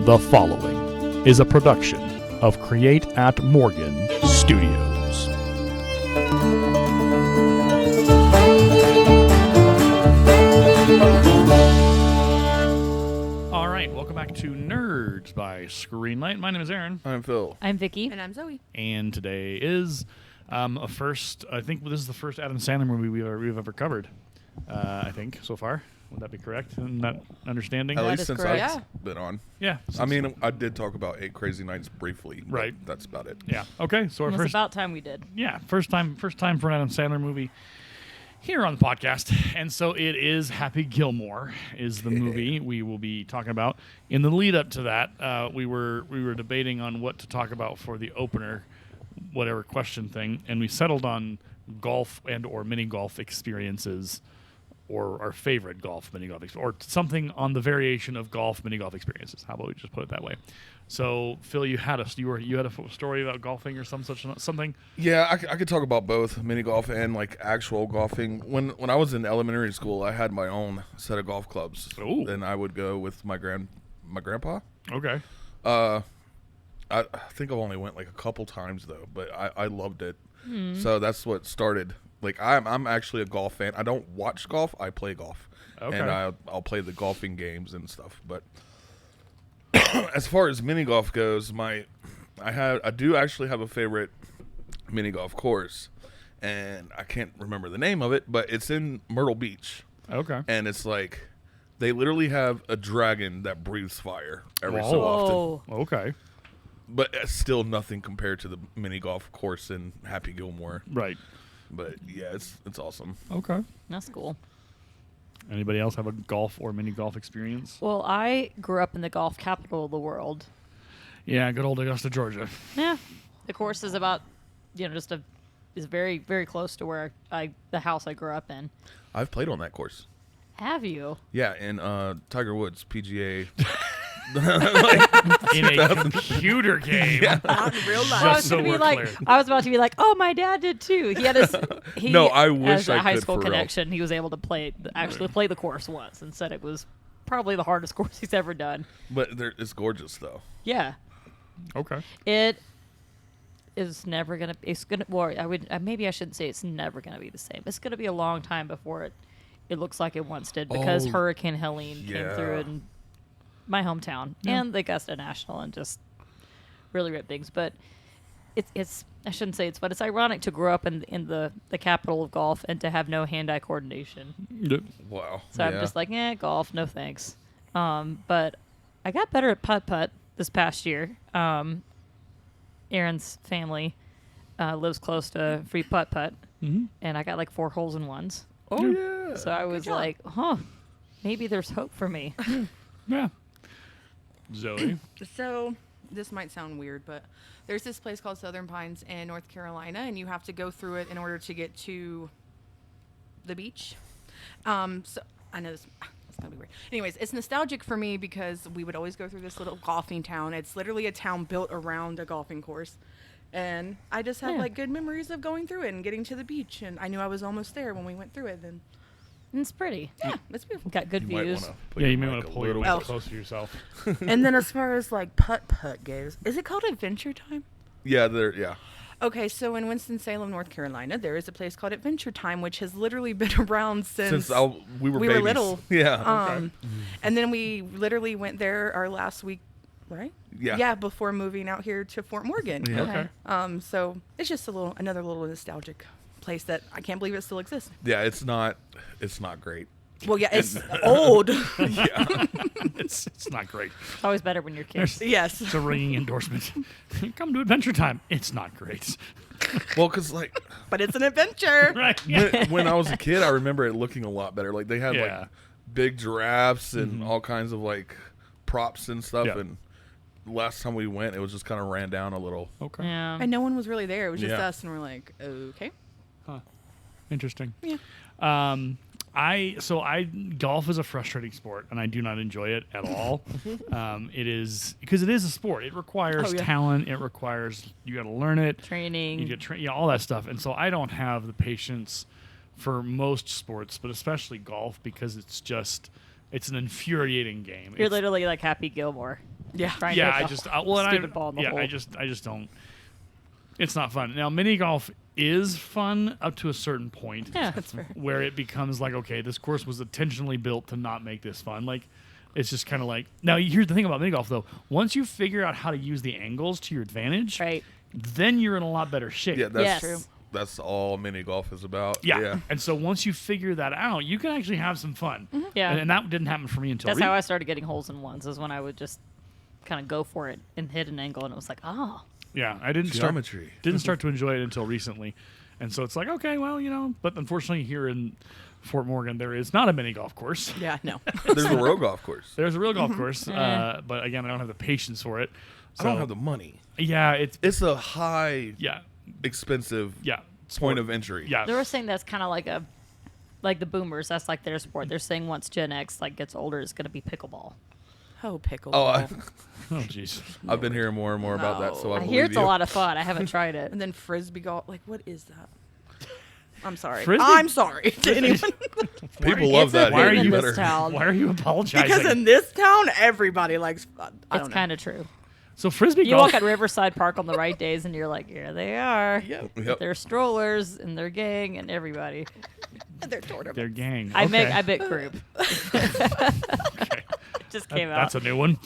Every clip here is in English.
The following is a production of Create at Morgan Studios. All right, welcome back to Nerds by Screenlight. My name is Aaron. I'm Phil. I'm Vicki. And I'm Zoe. And today is a first, I think this is the first Adam Sandler movie we've ever covered, I think, so far. Would that be correct in that understanding? At That least is since correct. I've been on. Yeah. I mean, I did talk about 8 Crazy Nights briefly. But Right. That's about it. Yeah. Okay. So our It's first, about time we did. first time for an Adam Sandler movie here on the podcast, and so it is Happy Gilmore is the movie we will be talking about. In the lead up to that, we were debating on what to talk about for the opener, whatever question thing, and we settled on golf and or mini golf experiences, or our favorite golf mini golf or something on the variation of golf mini golf experiences. How about we just put it that way? So Phil, you had a story about golfing or something. Yeah, I could talk about both mini golf and like actual golfing. When I was in elementary school, I had my own set of golf clubs. Ooh. And I would go with my grandpa. Okay. I think I've only went like a couple times though, but I loved it. So that's what started. Like I'm actually a golf fan. I don't watch golf. I play golf. Okay. And I'll play the golfing games and stuff. But as far as mini golf goes, I do actually have a favorite mini golf course, and I can't remember the name of it, but it's in Myrtle Beach. Okay. And it's like they literally have a dragon that breathes fire every so often. Oh, Okay. But it's still nothing compared to the mini golf course in Happy Gilmore. Right. But yeah, it's awesome. Okay. that's cool. Anybody else have a golf or mini golf experience? Well, I grew up in the golf capital of the world. Yeah, good old Augusta, Georgia. Yeah, the course is about, is very, very close to where the house I grew up in. I've played on that course. Have you? Yeah, in Tiger Woods PGA. In a computer game. Not in real life. I was Just so gonna be we're like, clear. I was about to be like, oh, my dad did too. He had No, I wish as a I high could, school for real. connection. He was able to actually play the course once, and said it was probably the hardest course he's ever done. But it's gorgeous though. Yeah. Okay. It is never gonna. It's gonna. Well, maybe I shouldn't say it's never gonna be the same. It's gonna be a long time before it looks like it once did, because Oh, Hurricane Helene came through yeah. in my hometown and the Augusta National and just really ripped things. But it's I shouldn't say but it's ironic to grow up in the capital of golf and to have no hand-eye coordination. Wow. So I'm just like, golf, no thanks. But I got better at putt-putt this past year. Aaron's family lives close to free putt-putt, and I got like 4 holes in ones. Oh yeah. So I was like, maybe there's hope for me. Yeah. Zoe. So this might sound weird, but there's this place called Southern Pines in North Carolina, and you have to go through it in order to get to the beach. So I know it's gonna be weird. Anyways, it's nostalgic for me because we would always go through this little golfing town. It's literally a town built around a golfing course. And I just have like good memories of going through it and getting to the beach, and I knew I was almost there when we went through it. Then It's pretty. yeah, it's beautiful. Got good You might views. wanna put Yeah, your you may mic want to a pull your little mic Oh. closer to yourself. And then as far as like putt goes, is it called Adventure Time? Yeah, yeah. Okay, so in Winston-Salem, North Carolina, there is a place called Adventure Time, which has literally been around since We were we babies. were little. Yeah. And then we literally went there our last week, right? Yeah. Yeah, before moving out here to Fort Morgan. Yeah. Okay. So it's just another little nostalgic place that I can't believe it still exists. Yeah, it's not great. Well, yeah, it's old. Yeah. It's not great. It's always better when you're kids. Yes. It's a ringing endorsement. Come to Adventure Time. It's not great. Well, cuz like But it's an adventure. Right. when I was a kid, I remember it looking a lot better. Like they had Yeah. like big giraffes and all kinds of like props and stuff, Yeah. and last time we went, it was just kind of ran down a little. Okay. Yeah. And no one was really there. It was just Yeah. us, and we're like, okay. Interesting. Yeah. Golf is a frustrating sport, and I do not enjoy it at all. It is because it is a sport. It requires talent. It requires you got to learn it. Training. You get all that stuff, and so I don't have the patience for most sports, but especially golf, because it's an infuriating game. You're It's- literally like Happy Gilmore. Yeah. trying to Yeah, hit I the just well, and stupid ball in the yeah, hole. I just don't. It's not fun. Now, mini golf is fun up to a certain point. Yeah, that's fair. Where it becomes like, okay, this course was intentionally built to not make this fun. Like, it's just kind of like. Now, here's the thing about mini golf, though. Once you figure out how to use the angles to your advantage, Right. then you're in a lot better shape. Yeah, that's Yes. That's all mini golf is about. Yeah. And so once you figure that out, you can actually have some fun. Yeah. And that didn't happen for me until That's how I started getting holes in ones, is when I would just kind of go for it and hit an angle, and it was like, oh. Yeah, I didn't Geometry. start to enjoy it until recently. And so it's like, okay, well, but unfortunately here in Fort Morgan, there is not a mini golf course. Yeah, no. There's a road golf course. There's a real golf course, but again, I don't have the patience for it. I So, don't have the money. Yeah, It's a high, yeah, expensive yeah. point of entry. Yeah. They were saying that's kind of like the boomers. That's like their sport. They're saying once Gen X gets older, it's going to be pickleball. Oh, pickle. Oh, Oh, jeez. I've been hearing more and more about that, so I I believe hear it's you. a lot of fun. I haven't tried it. And then frisbee golf. Like, what is that? I'm sorry. Frisbee- I'm sorry to anyone. People love It's a that. Why are thing in you this better. town. Why are you apologizing? Because in this town, everybody likes. I It's don't know. kind of true. So frisbee You golf. walk at Riverside Park on the right days, and you're like, here they are. Yep. With their strollers and their gang and everybody. They're tournaments. their gang. I Okay. bit group. Okay. Just came out. That's a new one.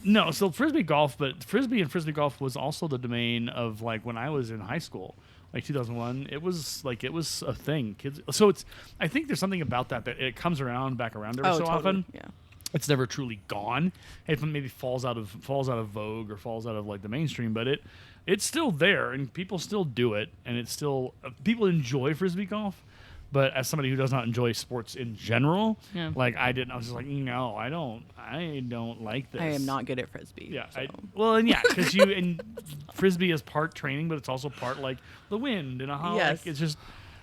No, so frisbee golf, but frisbee and frisbee golf was also the domain of like when I was in high school, like 2001. It was a thing. Kids. So I think there's something about that it comes back around every so totally. often. Yeah. It's never truly gone. It maybe falls out of vogue or falls out of like the mainstream, but it's still there and people still do it, and it's still people enjoy frisbee golf. But as somebody who does not enjoy sports in general, Yeah. like I was just like, no, I don't like this. I am not good at frisbee. Yeah. so. Because and frisbee is part training, but it's also part like the wind and a hollow. Yes. Like, it's just,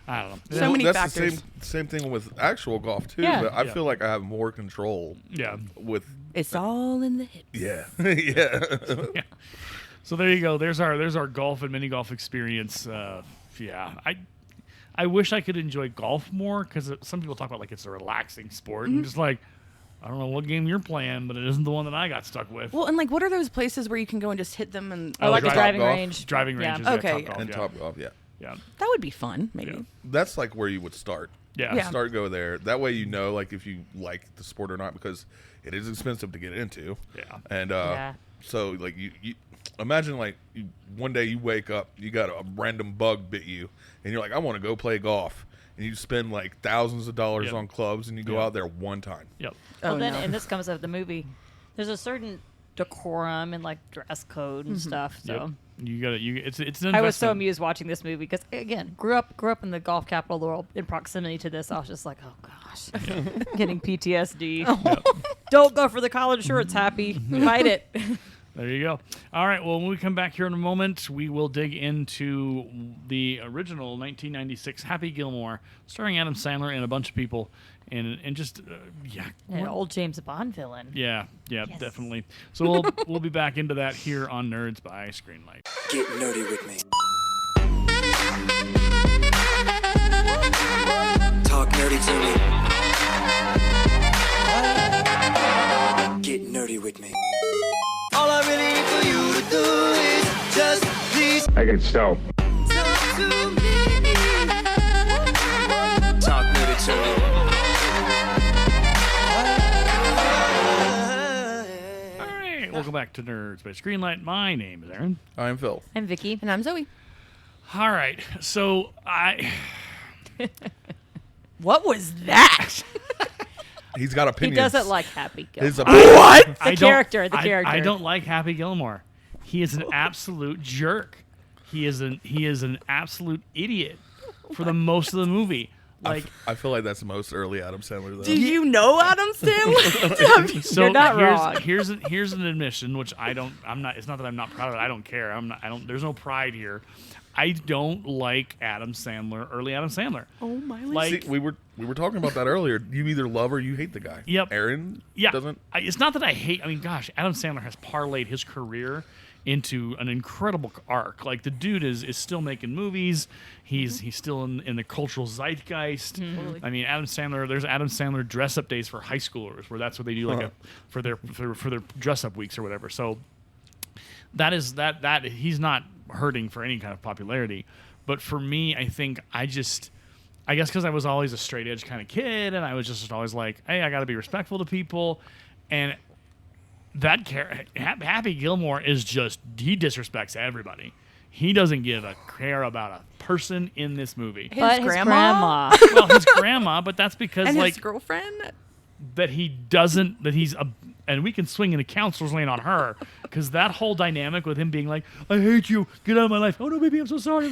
I don't know. So many that's factors. the same thing with actual golf too. Yeah. But I Yeah. feel like I have more control Yeah. with. It's all in the hips. Yeah, yeah. Yeah. So there you go. There's our golf and mini golf experience. Yeah. I wish I could enjoy golf more because some people talk about like it's a relaxing sport. And just like, I don't know what game you're playing, but it isn't the one that I got stuck with. Well, and like, what are those places where you can go and just hit them? And I like a Drive driving golf. range. Driving Yeah. ranges. Okay. Yeah, Topgolf, And yeah. top golf, yeah. Yeah. that would be fun, maybe. Yeah. That's like where you would start. Yeah. Yeah. Start go there. That way you know like if you like the sport or not, because it is expensive to get into. Yeah. And Yeah. so like you imagine like one day you wake up, you got a random bug bit you, and you're like, I want to go play golf, and you spend like thousands of dollars Yep. on clubs, and you go Yep. out there one time. Yep. Well, Oh, then, no. and this comes up the movie. There's a certain decorum and like dress code and stuff. So Yep. You got it. It's an I was so investment. amused watching this movie because again, grew up in the golf capital of the world. In proximity to this, I was just like, oh gosh, getting PTSD. Don't go for the collared shirts. Happy, fight it. There you go. All right. Well, when we come back here in a moment, we will dig into the original 1996 Happy Gilmore, starring Adam Sandler and a bunch of people, and just An old James Bond villain. yeah, Yes. definitely. So we'll be back into that here on Nerds by Screenlight. Get nerdy with me. Talk nerdy to me. Get nerdy with me. All I really need for you to do is just please I can sell. talk to me. Talk nerdy to me. All right. Welcome back to Nerds by Screenlight. My name is Aaron. I'm Phil. I'm Vicki. And I'm Zoe. All right. So What was that? He's got He opinions. doesn't like Happy Gilmore. His opinions. What? I don't- character, the I- character. I don't like Happy Gilmore. He is an absolute jerk. He is an absolute idiot for the most of the movie. Like I feel like that's the most early Adam Sandler though. Do you know Adam Sandler? so You're not wrong. here's an admission which I'm not it's not that I'm not proud of it. I don't care. There's no pride here. I don't like Adam Sandler, early Adam Sandler. Oh my! Like See, we were talking about that earlier. You either love or you hate the guy. Yep. Aaron yeah, doesn't. it's not that I hate. I mean, gosh, Adam Sandler has parlayed his career into an incredible arc. Like the dude is still making movies. He's still in the cultural zeitgeist. I mean, Adam Sandler. There's Adam Sandler dress up days for high schoolers, where that's what they do, like for their dress up weeks or whatever. So that he's not hurting for any kind of popularity. But for me, I think I guess because I was always a straight edge kind of kid, and I was just always like, hey, I got to be respectful to people, and that Happy Gilmore is just, he disrespects everybody. He doesn't give a care about a person in this movie. But his grandma. Well, his grandma, but that's because And like his girlfriend. that he doesn't, that he's a, and we can swing into counselor's lane on her, because that whole dynamic with him being like, I hate you, get out of my life. Oh no, baby, I'm so sorry.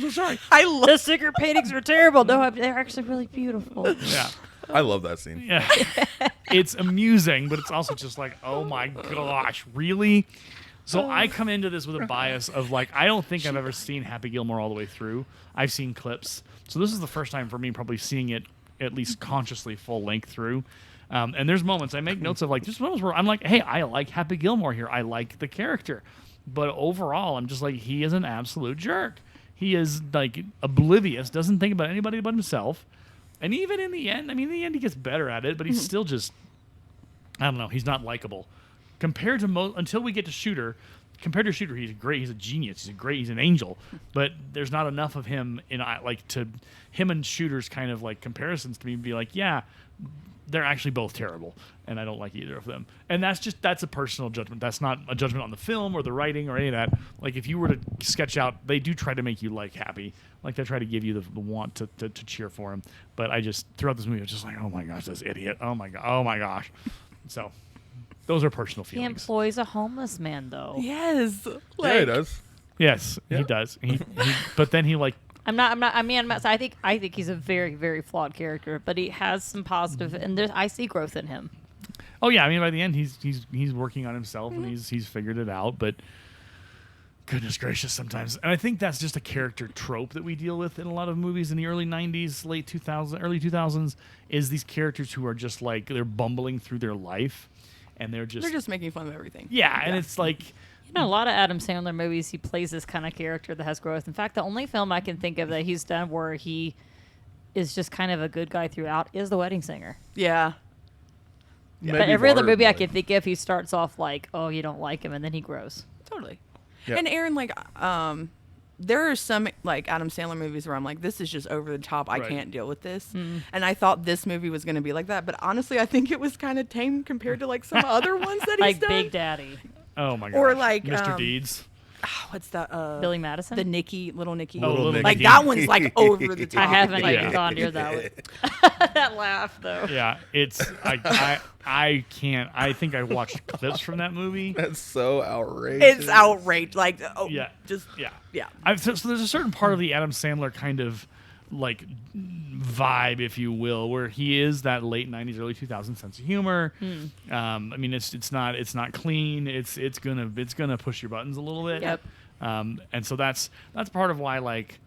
I love The sticker paintings are terrible. No, they're actually really beautiful. Yeah. I love that scene. Yeah. It's amusing, but it's also just like, oh my gosh, really? So I come into this with a bias of like, I don't think I've ever seen Happy Gilmore all the way through. I've seen clips. So this is the first time for me probably seeing it at least consciously full length through. And there's moments, I make notes of like, there's moments where I'm like, hey, I like Happy Gilmore here. I like the character. But overall, I'm just like, he is an absolute jerk. He is like oblivious, doesn't think about anybody but himself. And even in the end, he gets better at it, but he's still just, I don't know, he's not likable. Compared to until we get to Shooter, he's great. He's a genius. He's an angel. But there's not enough of him to him and Shooter's kind of like comparisons to me be like, yeah, they're actually both terrible, and I don't like either of them. And that's a personal judgment. That's not a judgment on the film or the writing or any of that. Like if you were to sketch out, they do try to make you like Happy. Like they try to give you the want to cheer for him. But I just, throughout this movie, I was just like, oh my gosh, this idiot. Oh my gosh. So those are personal He feelings. employs a homeless man, though. Yes. Yeah, he does. Yes, Yeah. he does. But then he like, I think he's a very, very flawed character, but he has some positive, and I see growth in him. oh yeah, I mean by the end he's working on himself and he's figured it out, but goodness gracious sometimes. And I think that's just a character trope that we deal with in a lot of movies in the early 90s, late 2000s, early 2000s, is these characters who are just like, they're bumbling through their life and they're just making fun of everything. yeah, and it's like, You know, a lot of Adam Sandler movies, he plays this kind of character that has growth. In fact, the only film I can think of that he's done where he is just kind of a good guy throughout is The Wedding Singer. Yeah. Maybe But every other movie I Waterboy. can think of, he starts off like, oh, you don't like him, and then he grows. Totally. Yeah. And Aaron, like, there are some like Adam Sandler movies where I'm like, this is just over the top. I Right. can't deal with this. And I thought this movie was going to be like that, but honestly, I think it was kind of tame compared to like some other ones that he's Like done. Big Daddy. oh my gosh. Or like, Mr. Deeds. What's that? Billy Madison? The Little Nicky. Oh, Little Nicky. Like Nicky. that one's like over the top. I haven't Yeah. even gone near that one. That laugh, though. Yeah, it's I can't. I think I watched clips from that movie. That's so outrageous. It's outrage. Like, oh, Yeah. just Yeah. yeah. So there's a certain part of the Adam Sandler kind of like vibe, if you will, where he is that late 90s, early 2000s sense of humor. I mean, it's not clean. It's gonna push your buttons a little bit. Yep. And so that's part of why like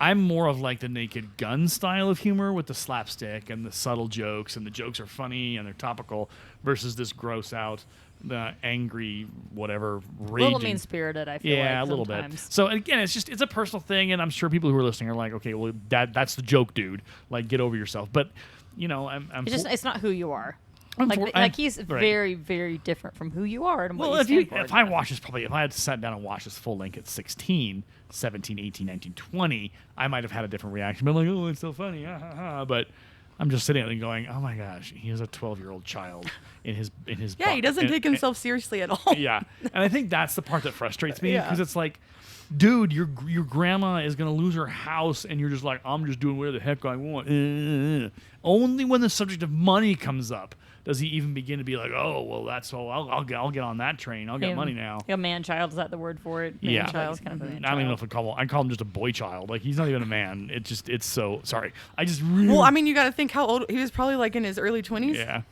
I'm more of like the Naked Gun style of humor with the slapstick and the subtle jokes, and the jokes are funny and they're topical, versus this gross out, the angry, whatever, A raging. little mean-spirited, I feel like. Yeah, a little bit. sometimes. So again, it's a personal thing, and I'm sure people who are listening are like, okay, well, that's the joke, dude. Like, get over yourself. But you know, It's not who you are. I'm Like, for- like I'm- he's right. very, very different from who you are and what well, you stand for. if I watch this, if I had sat down and watched this full length at 16, 17, 18, 19, 20, I might have had a different reaction. But like, oh, it's so funny, ha, ha, ha. But I'm just sitting there and going, oh my gosh, he is a 12-year-old child in his Yeah, he doesn't take himself seriously at all. Yeah, and I think that's the part that frustrates me, Yeah. because it's like, dude, your grandma is gonna lose her house, and you're just like, I'm just doing whatever the heck I want. Only when the subject of money comes up does he even begin to be like, oh, well, that's all. I'll get on that train. I'll get money now. A man-child, is that the word for it? Yeah. Man-child, kind of a I don't man-child. even know if I call him just a boy child. Like, he's not even a man. It's so sorry. I just really. Well, I mean, you got to think how old he was. Probably like in his early 20s. yeah.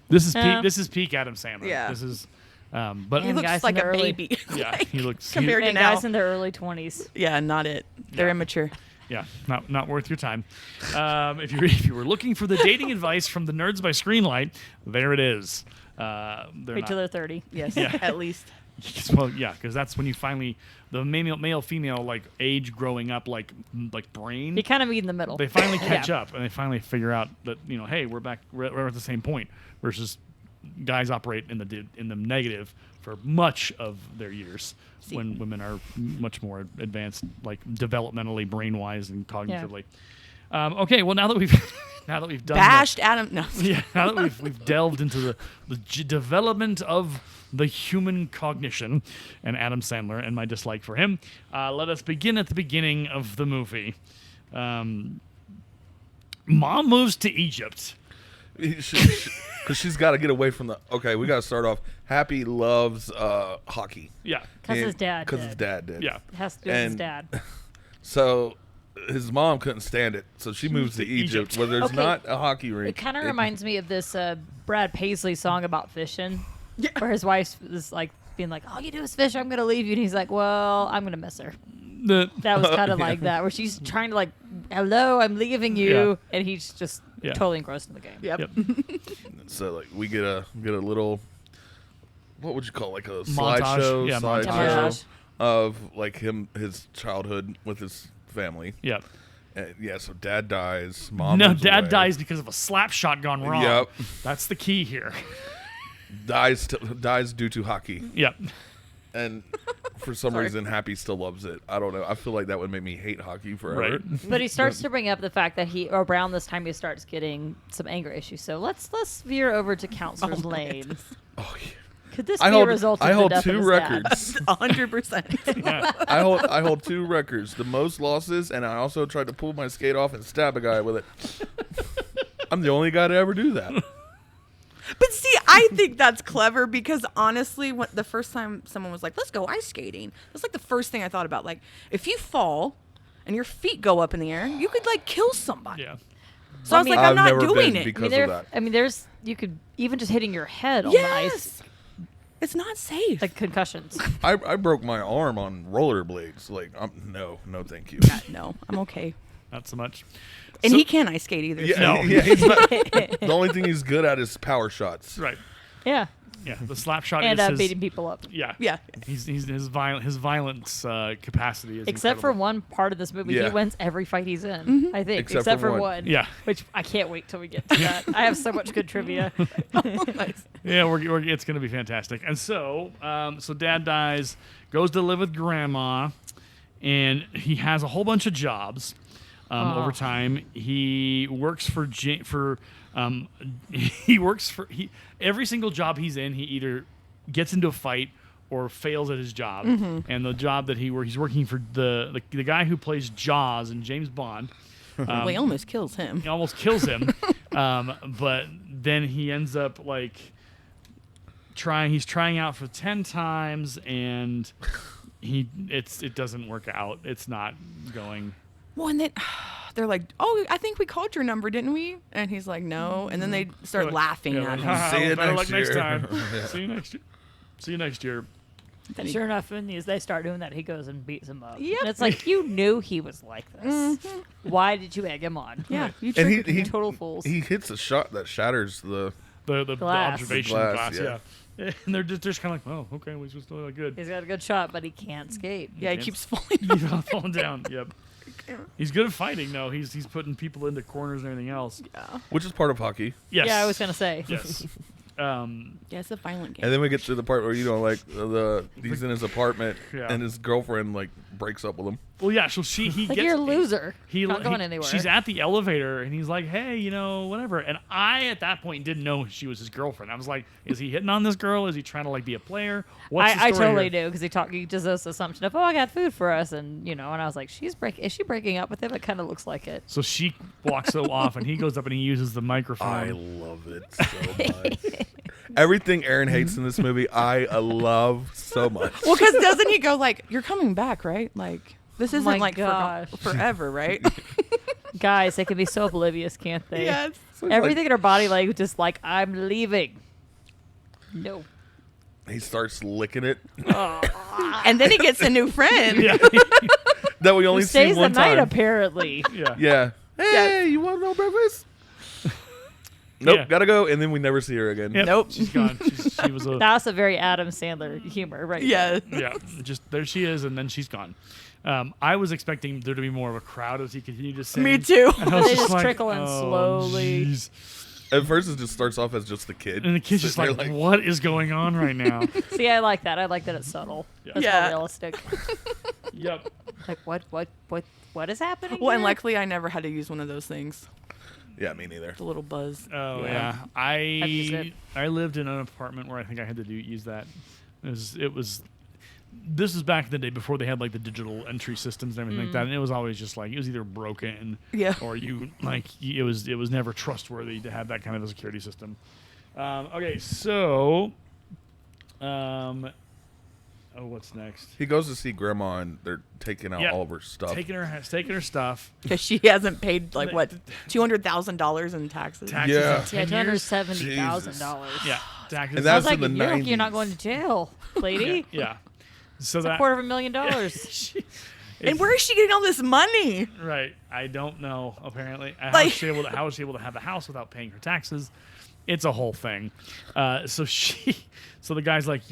This is Yeah. peak. This is peak Adam Sandler. Yeah. This is. But Man, He guys looks in like the a early- baby. yeah, Like, he looks compared to And now. guys in their early 20s. Yeah, not it. They're Yeah. immature. Yeah, not worth your time. If you were looking for the dating advice from the Nerds by Screenlight, there it is. Wait till they're 30. Yes, Yeah. at least. Well, yeah, because that's when you finally the male female like age growing up like brain. You kind of meet in the middle. They finally catch Yeah. up and they finally figure out that hey, we're back. We're at the same point. Versus guys operate in the negative for much of their years when women are much more advanced, like developmentally, brain wise, and cognitively. Okay, well now that we've done Bashed Adam. No. now that we've delved into the development of the human cognition and Adam Sandler and my dislike for him, let us begin at the beginning of the movie. Mom moves to Egypt. Because she's got to get away from okay, we got to start off. Happy loves hockey. Yeah. Because his dad Because did. his dad did. Yeah. It has to do with his And- dad. So his mom couldn't stand it, so she moves to Egypt, where there's Okay. not a hockey rink. It kind of reminds me of this Brad Paisley song about fishing, where his wife is like being like, "All you do is fish. I'm gonna leave you," and he's like, "Well, I'm gonna miss her." That was kind of like that, where she's trying to like, "Hello, I'm leaving you," and he's just totally engrossed in the game. Yep. So like we get a little, what would you call it, like a Montage. slideshow, Yeah, montage. of like his childhood with his family. Yeah. And, so dad dies. Mom. No, moves dad away, dies because of a slap shot gone wrong. Yep. That's the key here. Dies due to hockey, Yep. and for some reason, Happy still loves it. I don't know. I feel like that would make me hate hockey forever. Right. But he starts to bring up the fact that around this time he starts getting some anger issues. So let's veer over to Counselor's Lane. Oh, yeah. Could this be I a result of the hold death of two his records. 100%. Yeah. I hold two records: the most losses, and I also tried to pull my skate off and stab a guy with it. I'm the only guy to ever do that. But see, I think that's clever because honestly, the first time someone was like, "Let's go ice skating," that's like the first thing I thought about. Like, if you fall and your feet go up in the air, you could like kill somebody. Yeah. So I was like, I'm I've not never doing been it. because of that. I mean, there's you could even just hitting your head on the ice, Yes, it's not safe. like concussions. I broke my arm on rollerblades. Like, no, thank you. No, I'm okay. Not so much. And So- he can't ice skate either. Yeah, No. yeah, he's not, the only thing he's good at is power shots. Right. Yeah, Yeah. The slap shot and is his, beating people up. Yeah. Yeah. He's his violence capacity is Except for incredible. one part of this movie, Yeah. he wins every fight he's in. I think, Except for for one. one. Yeah. Which I can't wait till we get to that. I have so much good trivia. Nice. Yeah, it's going to be fantastic. And so, so dad dies, goes to live with grandma, and he has a whole bunch of jobs. Over time, he works for every single job he's in. He either gets into a fight or fails at his job. And the job that he's working for the guy who plays Jaws in James Bond. Well, he almost kills him. He almost kills him, but then he ends up like he's trying out for 10 times, and it doesn't work out. It's not going. Well, and then they're like, "Oh, I think we called your number, didn't we?" And he's like, "No." And then they start laughing Yeah, at like, him. See you better next luck next year. time. Yeah. See you next year. See you next year. And sure enough, when they start doing that, he goes and beats him up. Yep. And it's like, you knew he was like this. Why did you egg him on? Yeah, you And triggered You total fools. he hits a shot that shatters the. The Glass. observation The glass, glass, yeah. And they're just kind of like, oh, okay, we just really good. He's got a good shot, but he can't skate. Yeah, he Yes. keeps falling. He's all falling down. Yep. He's good at fighting, though. He's putting people into corners and everything else. Which is part of hockey. Yes. Yeah, I was gonna say. Yes. Yeah, it's a violent game. And then we get to the part where he's in his apartment Yeah. and his girlfriend like breaks up with him. Well, yeah. So he Like, gets. you're a loser. He, Not going he- anywhere. She's at the elevator, and he's like, "Hey, whatever." And I, at that point, didn't know she was his girlfriend. I was like, "Is he hitting on this girl? Is he trying to like be a player?" What's the I story totally here? do because he does this assumption of, oh, I got food for us, and and I was like, is she breaking up with him? It kind of looks like it. So she walks off, and he goes up and he uses the I microphone. love it so much. Everything Aaron hates in this movie, I love so much. Well, because doesn't he go like, "You're coming back, right? Like this isn't my like gosh. forever, right?" Guys, they can be so oblivious, can't they? Yes. So it's Everything like, in her body, like, just like, I'm leaving. No. he starts licking it. And then he gets a new friend. Yeah. That we only Who see stays the one night, time. apparently. Yeah. Yeah. Hey, you want no breakfast? Nope, Yeah. gotta go. And then we never see her again. Yep, Nope. she's gone. She was a That's a very Adam Sandler humor, right? Yeah. yeah. Just there she is, and then she's gone. I was expecting there to be more of a crowd as he continued to sing. Me too. And I was They just like, trickle in oh, slowly. jeez. At first, it just starts off as just the kid. And the kid's just sitting like, there what is going on right now? See, I like that. I like that it's subtle. Yeah. That's Yeah. more realistic. Yep. Like, what is happening? Well, and here? luckily I never had to use one of those things. Yeah, me neither. The little buzz. Oh Yeah. I've used I it. I lived in an apartment where I think I had to use that. It was this was back in the day before they had like the digital entry systems and everything like that, and it was always just like it was either broken Yeah. or it was never trustworthy to have that kind of a security system. Okay, so what's next? He goes to see Grandma, and they're taking out Yeah. all of her stuff. Taking her stuff. Because she hasn't paid like what $200,000 in taxes. Taxes Yeah. in 10 Yeah, years. $270,000. Yeah, taxes. And I that's was like, in the you're not 90s. going to jail, lady. yeah. So It's that $250,000. And where is she getting all this money? Right. I don't know, apparently. How Like- was she able to have the house without paying her taxes? It's a whole thing. So the guy's like,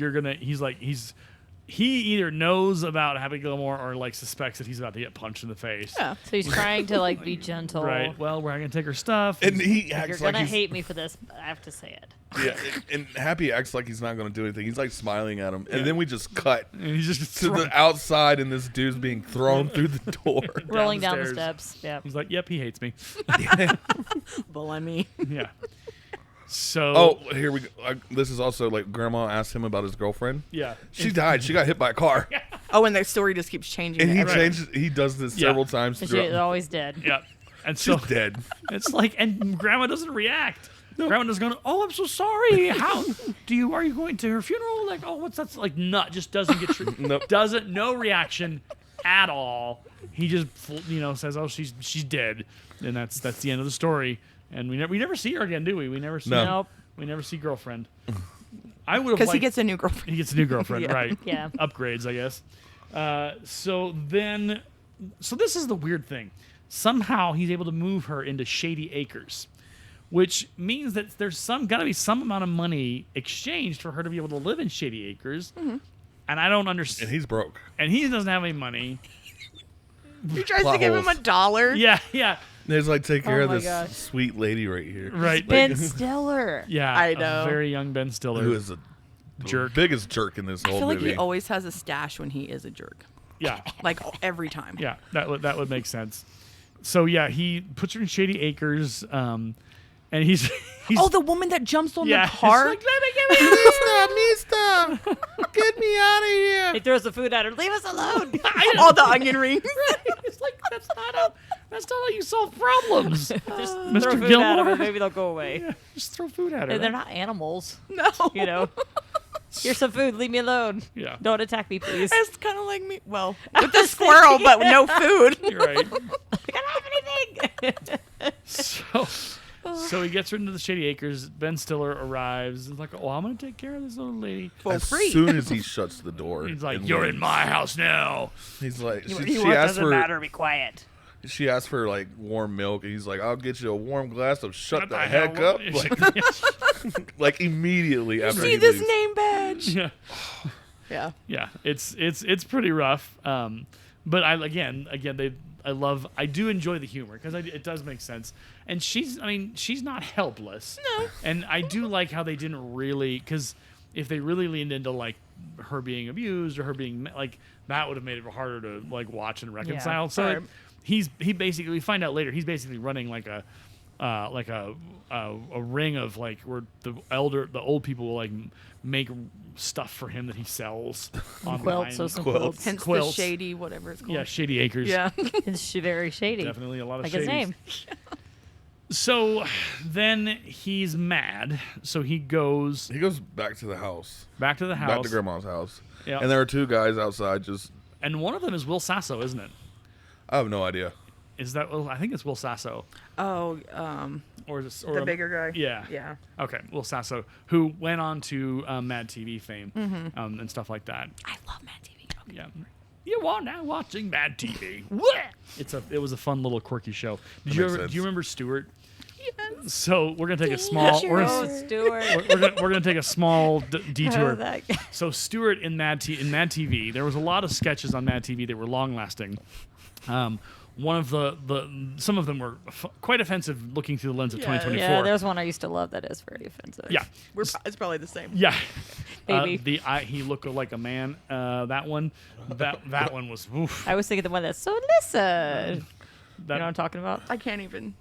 he either knows about Happy Gilmore or like suspects that he's about to get punched in the face. Yeah. So he's trying to like be gentle. Right. Well, we're going to take her stuff. And he You're acts like gonna he's hate me for this, but I have to say it. yeah, and Happy acts like he's not going to do anything. He's like smiling at him, and then we just cut And he's just to the outside, and this dude's being thrown through the door. Rolling down the stairs. steps. Yeah. He's like, yep, he hates me. Blimey. Yeah. So. Oh, here we go. This is also like Grandma asked him about his girlfriend. Yeah. She died. She got hit by a car, Oh, and their story just keeps changing. and he every- changes. He does this Yeah. several times. She's throughout. always dead. Yeah. And so She's dead. it's like, and Grandma doesn't react. Grandma doesn't go, oh, I'm so sorry. How are you going to her funeral? Like, oh, what's that? Like, just doesn't get, Nope. no reaction at all. He just, says, oh, she's dead. And that's the end of the story. And we never see her again, do we? We never see No. Nope. We never see girlfriend. I would have Because he liked- gets a new girlfriend. he gets a new girlfriend, Yeah. right? Yeah. Upgrades, I guess. So this is the weird thing. Somehow he's able to move her into Shady Acres, which means that there's got to be some amount of money exchanged for her to be able to live in Shady Acres. Mm-hmm. And I don't And understand. he's broke. And he doesn't have any money. He tries Plot to give him holes. $1. Yeah, yeah, There's like, take care Oh of my this gosh. sweet lady right here. right. Ben Stiller. Yeah, I a know. very young Ben Stiller. Who is a Jerk. biggest jerk in this I whole feel like movie. he always has a stash when he is a jerk. Yeah, Like every time. yeah, that would make sense. So yeah, he puts her in Shady Acres, and he's Oh, the woman that jumps on yeah, the car. He's like, let me get me Mister, get me out of here. He throws the food at her. Leave us alone. All the onion rings. It's like that's not how you solve problems. Just Mr. throw food at Gilmore? them and maybe they'll go away. Yeah, just throw food at her. And they're not animals, No. you know. Here's some food. Leave me alone. Yeah. Don't attack me, please. It's kind of like me. Well, with the squirrel, but with no food. You're right. I don't have anything. So he gets her into the Shady Acres. Ben Stiller arrives. He's like, "Oh, I'm gonna take care of this little lady." For As free. soon as he shuts the door, He's like, and "You're leaves, in my house now." He's like, You she what asked doesn't for matter. Be quiet. she asked for like warm milk, and he's like, "I'll get you a warm glass of shut the hell heck up." Like immediately after See he this leaves. name badge. yeah, Yeah. yeah. It's pretty rough. But I do enjoy the humor because it does make sense. And she's not helpless. No. And I do like how they didn't really, because if they really leaned into like her being abused or her being like, that would have made it harder to like watch and reconcile. So Right. he basically, we find out later, he's basically running like a ring of like where the old people will like make stuff for him that he sells online. Quilts, so some Quilts. quilts. Hence Quilts. the shady, whatever it's called. Yeah, Shady Acres. Yeah. It's very shady. Definitely a lot of Like shadies. his name. So then he's mad. So he goes He goes back to the house, back to the house. back to Grandma's house, Yeah. and there are two guys outside. Just And one of them is Will Sasso, isn't it? I have no idea. Is that? Well, I think it's Will Sasso. Oh, Or is it, or the bigger guy. Yeah. Yeah. Okay, Will Sasso, who went on to Mad TV fame and stuff like that. I love Mad TV. Okay. Yeah. You are now watching Mad TV. What? It was a fun little quirky show. That makes sense. Do you remember Stuart? So we're gonna take a small. Oh, Stuart. We're gonna take a small detour. Oh, that guy. So Stuart in Mad TV, there was a lot of sketches on Mad TV that were long lasting. One of some of them were quite offensive, looking through the lens of 2024. Yeah, there's one I used to love that is very offensive. Yeah, It's probably the same. yeah. Maybe. He looked like a man. That one was. Oof. I was thinking the one that's so listen. You know what I'm talking about? I can't even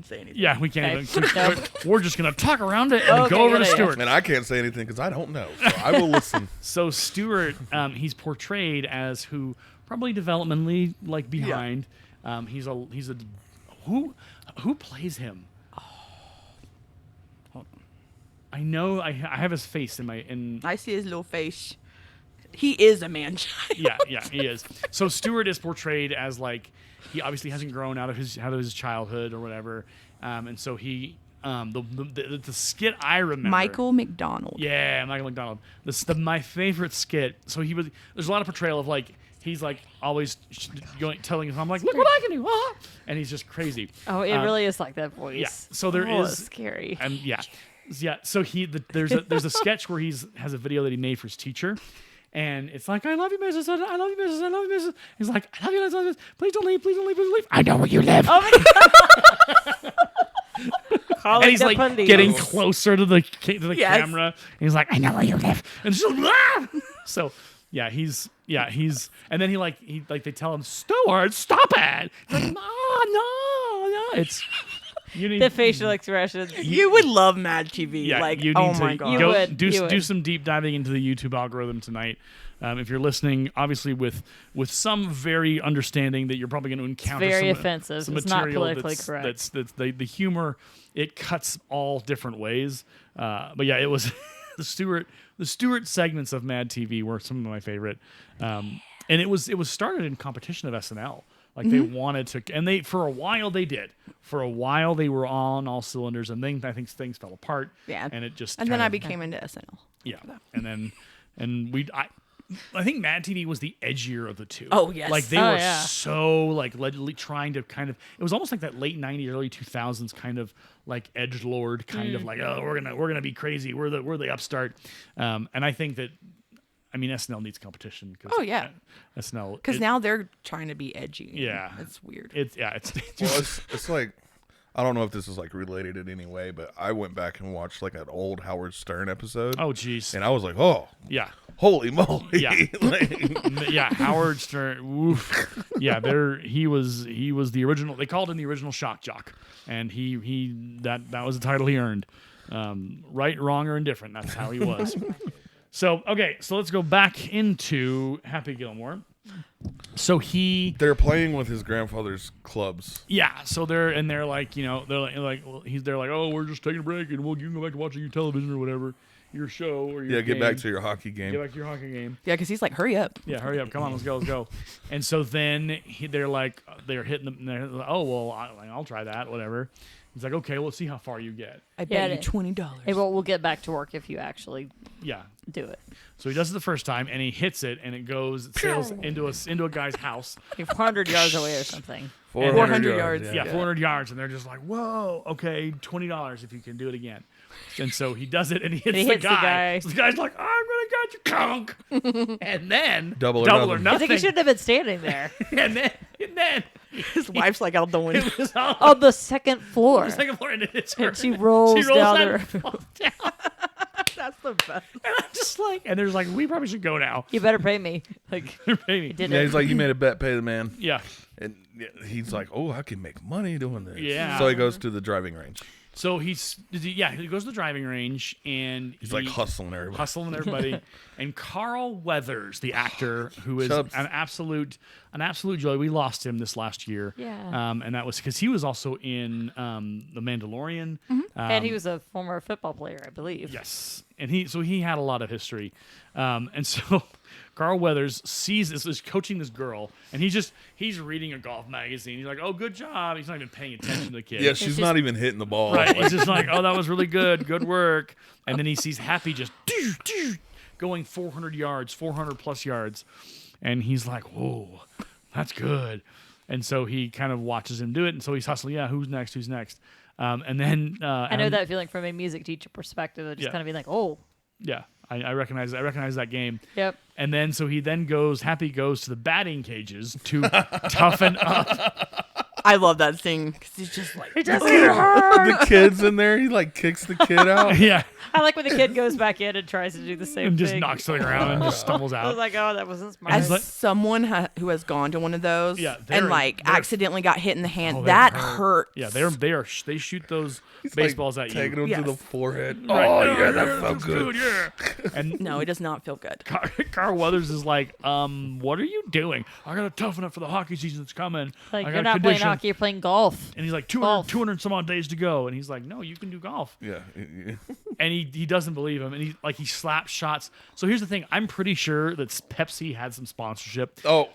say anything. Yeah, we can't Okay. even. We're just gonna talk around it and Okay, go over good to idea. Stuart. And I can't say anything because I don't know. So I will listen. So Stuart, he's portrayed as who probably developmentally like behind. He's a who plays him? I know I have his face in I see his little face. He is a man child. yeah, he is. So Stuart is portrayed as like he obviously hasn't grown out of his childhood or whatever, and so he the skit I remember. Michael McDonald. Yeah, Michael McDonald. My favorite skit. So there's a lot of portrayal of like he's like always telling him, I'm like, look what I can do, and he's just crazy. Oh, it really is like that voice. Yeah. So there it's is scary. and yeah. So there's a sketch where has a video that he made for his teacher. And it's like, I love you, Mrs. I love you, Mrs. I love you, Mrs. He's like, I love you, Mrs. Please don't leave, please don't leave, please don't leave. I know where you live. Oh my God. And he's like getting closer to the Yes. camera. And he's like, I know where you live. And she's like, ah! So he's and then they tell him, Stuart, stop it. He's like, no. It's the facial expressions. You would love Mad TV. Yeah, like, you need oh to my god. You go would, do you would. some deep diving into the YouTube algorithm tonight. If you're listening, obviously with some very understanding that you're probably going to encounter very some, offensive. some It's not material politically correct. That's the humor. It cuts all different ways. But yeah, it was the Stuart segments of Mad TV were some of my favorite. And it was started in competition of SNL. Like they wanted to, and for a while they did. For a while they were on all cylinders, and then I think things fell apart. Yeah. And it just And then kind I of- became into SNL. yeah, I think Mad TV was the edgier of the two. Oh, yes. Like they Oh, were yeah. so like trying to kind of. It was almost like that late '90s, early 2000s kind of like edgelord kind of like, oh, we're gonna be crazy. We're the upstart. And I think that. I mean, SNL needs competition. Oh, yeah. SNL. Because now they're trying to be edgy. Yeah. It's weird. It's Well, it's like, I don't know if this is like related in any way, but I went back and watched like an old Howard Stern episode. oh jeez. And I was like, oh, Yeah. holy moly. Yeah. Like, Yeah, Howard Stern. Oof. Yeah, he was the original. They called him the original shock jock, and that was the title he earned. Right, wrong, or indifferent. That's how he was. So let's go back into Happy Gilmore. So they're playing with his grandfather's clubs. yeah. So they're like, you know, they're like, oh, we're just taking a break, and you can go back to watching your television or whatever, your show or your Get game. back to your hockey game. Get back to your hockey game. Yeah, because he's like, hurry up. Yeah, hurry up! Come on, let's go. And so then they're hitting them. They're like, oh well, I'll try that. Whatever. He's like, okay, we'll see how far you get. I Yeah, bet you $20. Hey, well, we'll get back to work if you actually Yeah. do it. So he does it the first time, and he hits it, and it sails into a guy's house. You're 400 yards away or something. 400 yards. Yeah, 400 yards, and they're just like, whoa, okay, $20 if you can do it again. And so he does it, and he hits, He hits the guy. So the guy's like, I'm gonna get you, conk. And then Double or or nothing. I nothing. think he shouldn't have been standing there. and then His wife's like out the window. it was all On the second floor. the second floor, and it's her. And she rolls down out the and falls down. That's the best. And I'm just like, and there's like, we probably should go now. You better pay me. Like, Maybe. he did Yeah, it. he's like, you made a bet, pay the man. Yeah. And he's like, oh, I can make money doing this. Yeah. So he goes to the driving range. So he goes to the driving range, and He's like hustling everybody. And Carl Weathers, the actor, who is Chubbs. an absolute joy. We lost him this last year. Yeah. And that was because he was also in The Mandalorian. And he was a former football player, I believe. Yes, and he had a lot of history, and so Carl Weathers is coaching this girl, and he's reading a golf magazine. He's like, "Oh, good job." He's not even paying attention to the kid. Yeah, she's not even hitting the ball. Right. He's just like, "Oh, that was really good work." And then he sees Happy just going 400 yards, 400 plus yards, and he's like, "Whoa, that's good." And so he kind of watches him do it, and so he's hustling. Yeah, who's next? And then I know that feeling from a music teacher perspective of just kind of being like, oh. Yeah, I recognize that game. Yep. And then so Happy goes to the batting cages to toughen up. I love that scene because he's just like, The kid's in there. He like kicks the kid out. Yeah. I like when the kid goes back in and tries to do the same And thing. just knocks to the ground and just stumbles I was out. like, oh, that wasn't smart. as like- someone who has gone to one of those Yeah, and they're- accidentally got hit in the hand, Oh, that they hurt. Yeah, they shoot those He's, baseballs like, at taking you. him Yes. to the forehead. Right. Oh yeah, that felt that's good. Yeah. And No, it does not feel good. Carl Weathers is like, what are you doing? I gotta toughen up for the hockey season that's coming. like, I you're gotta not playing condition." hockey, you're playing golf. And he's like, Golf. 200 some odd days to go. And he's like, no, you can do golf. Yeah. And he doesn't believe him. And he slaps shots. So here's the thing. I'm pretty sure that Pepsi had some sponsorship. Oh,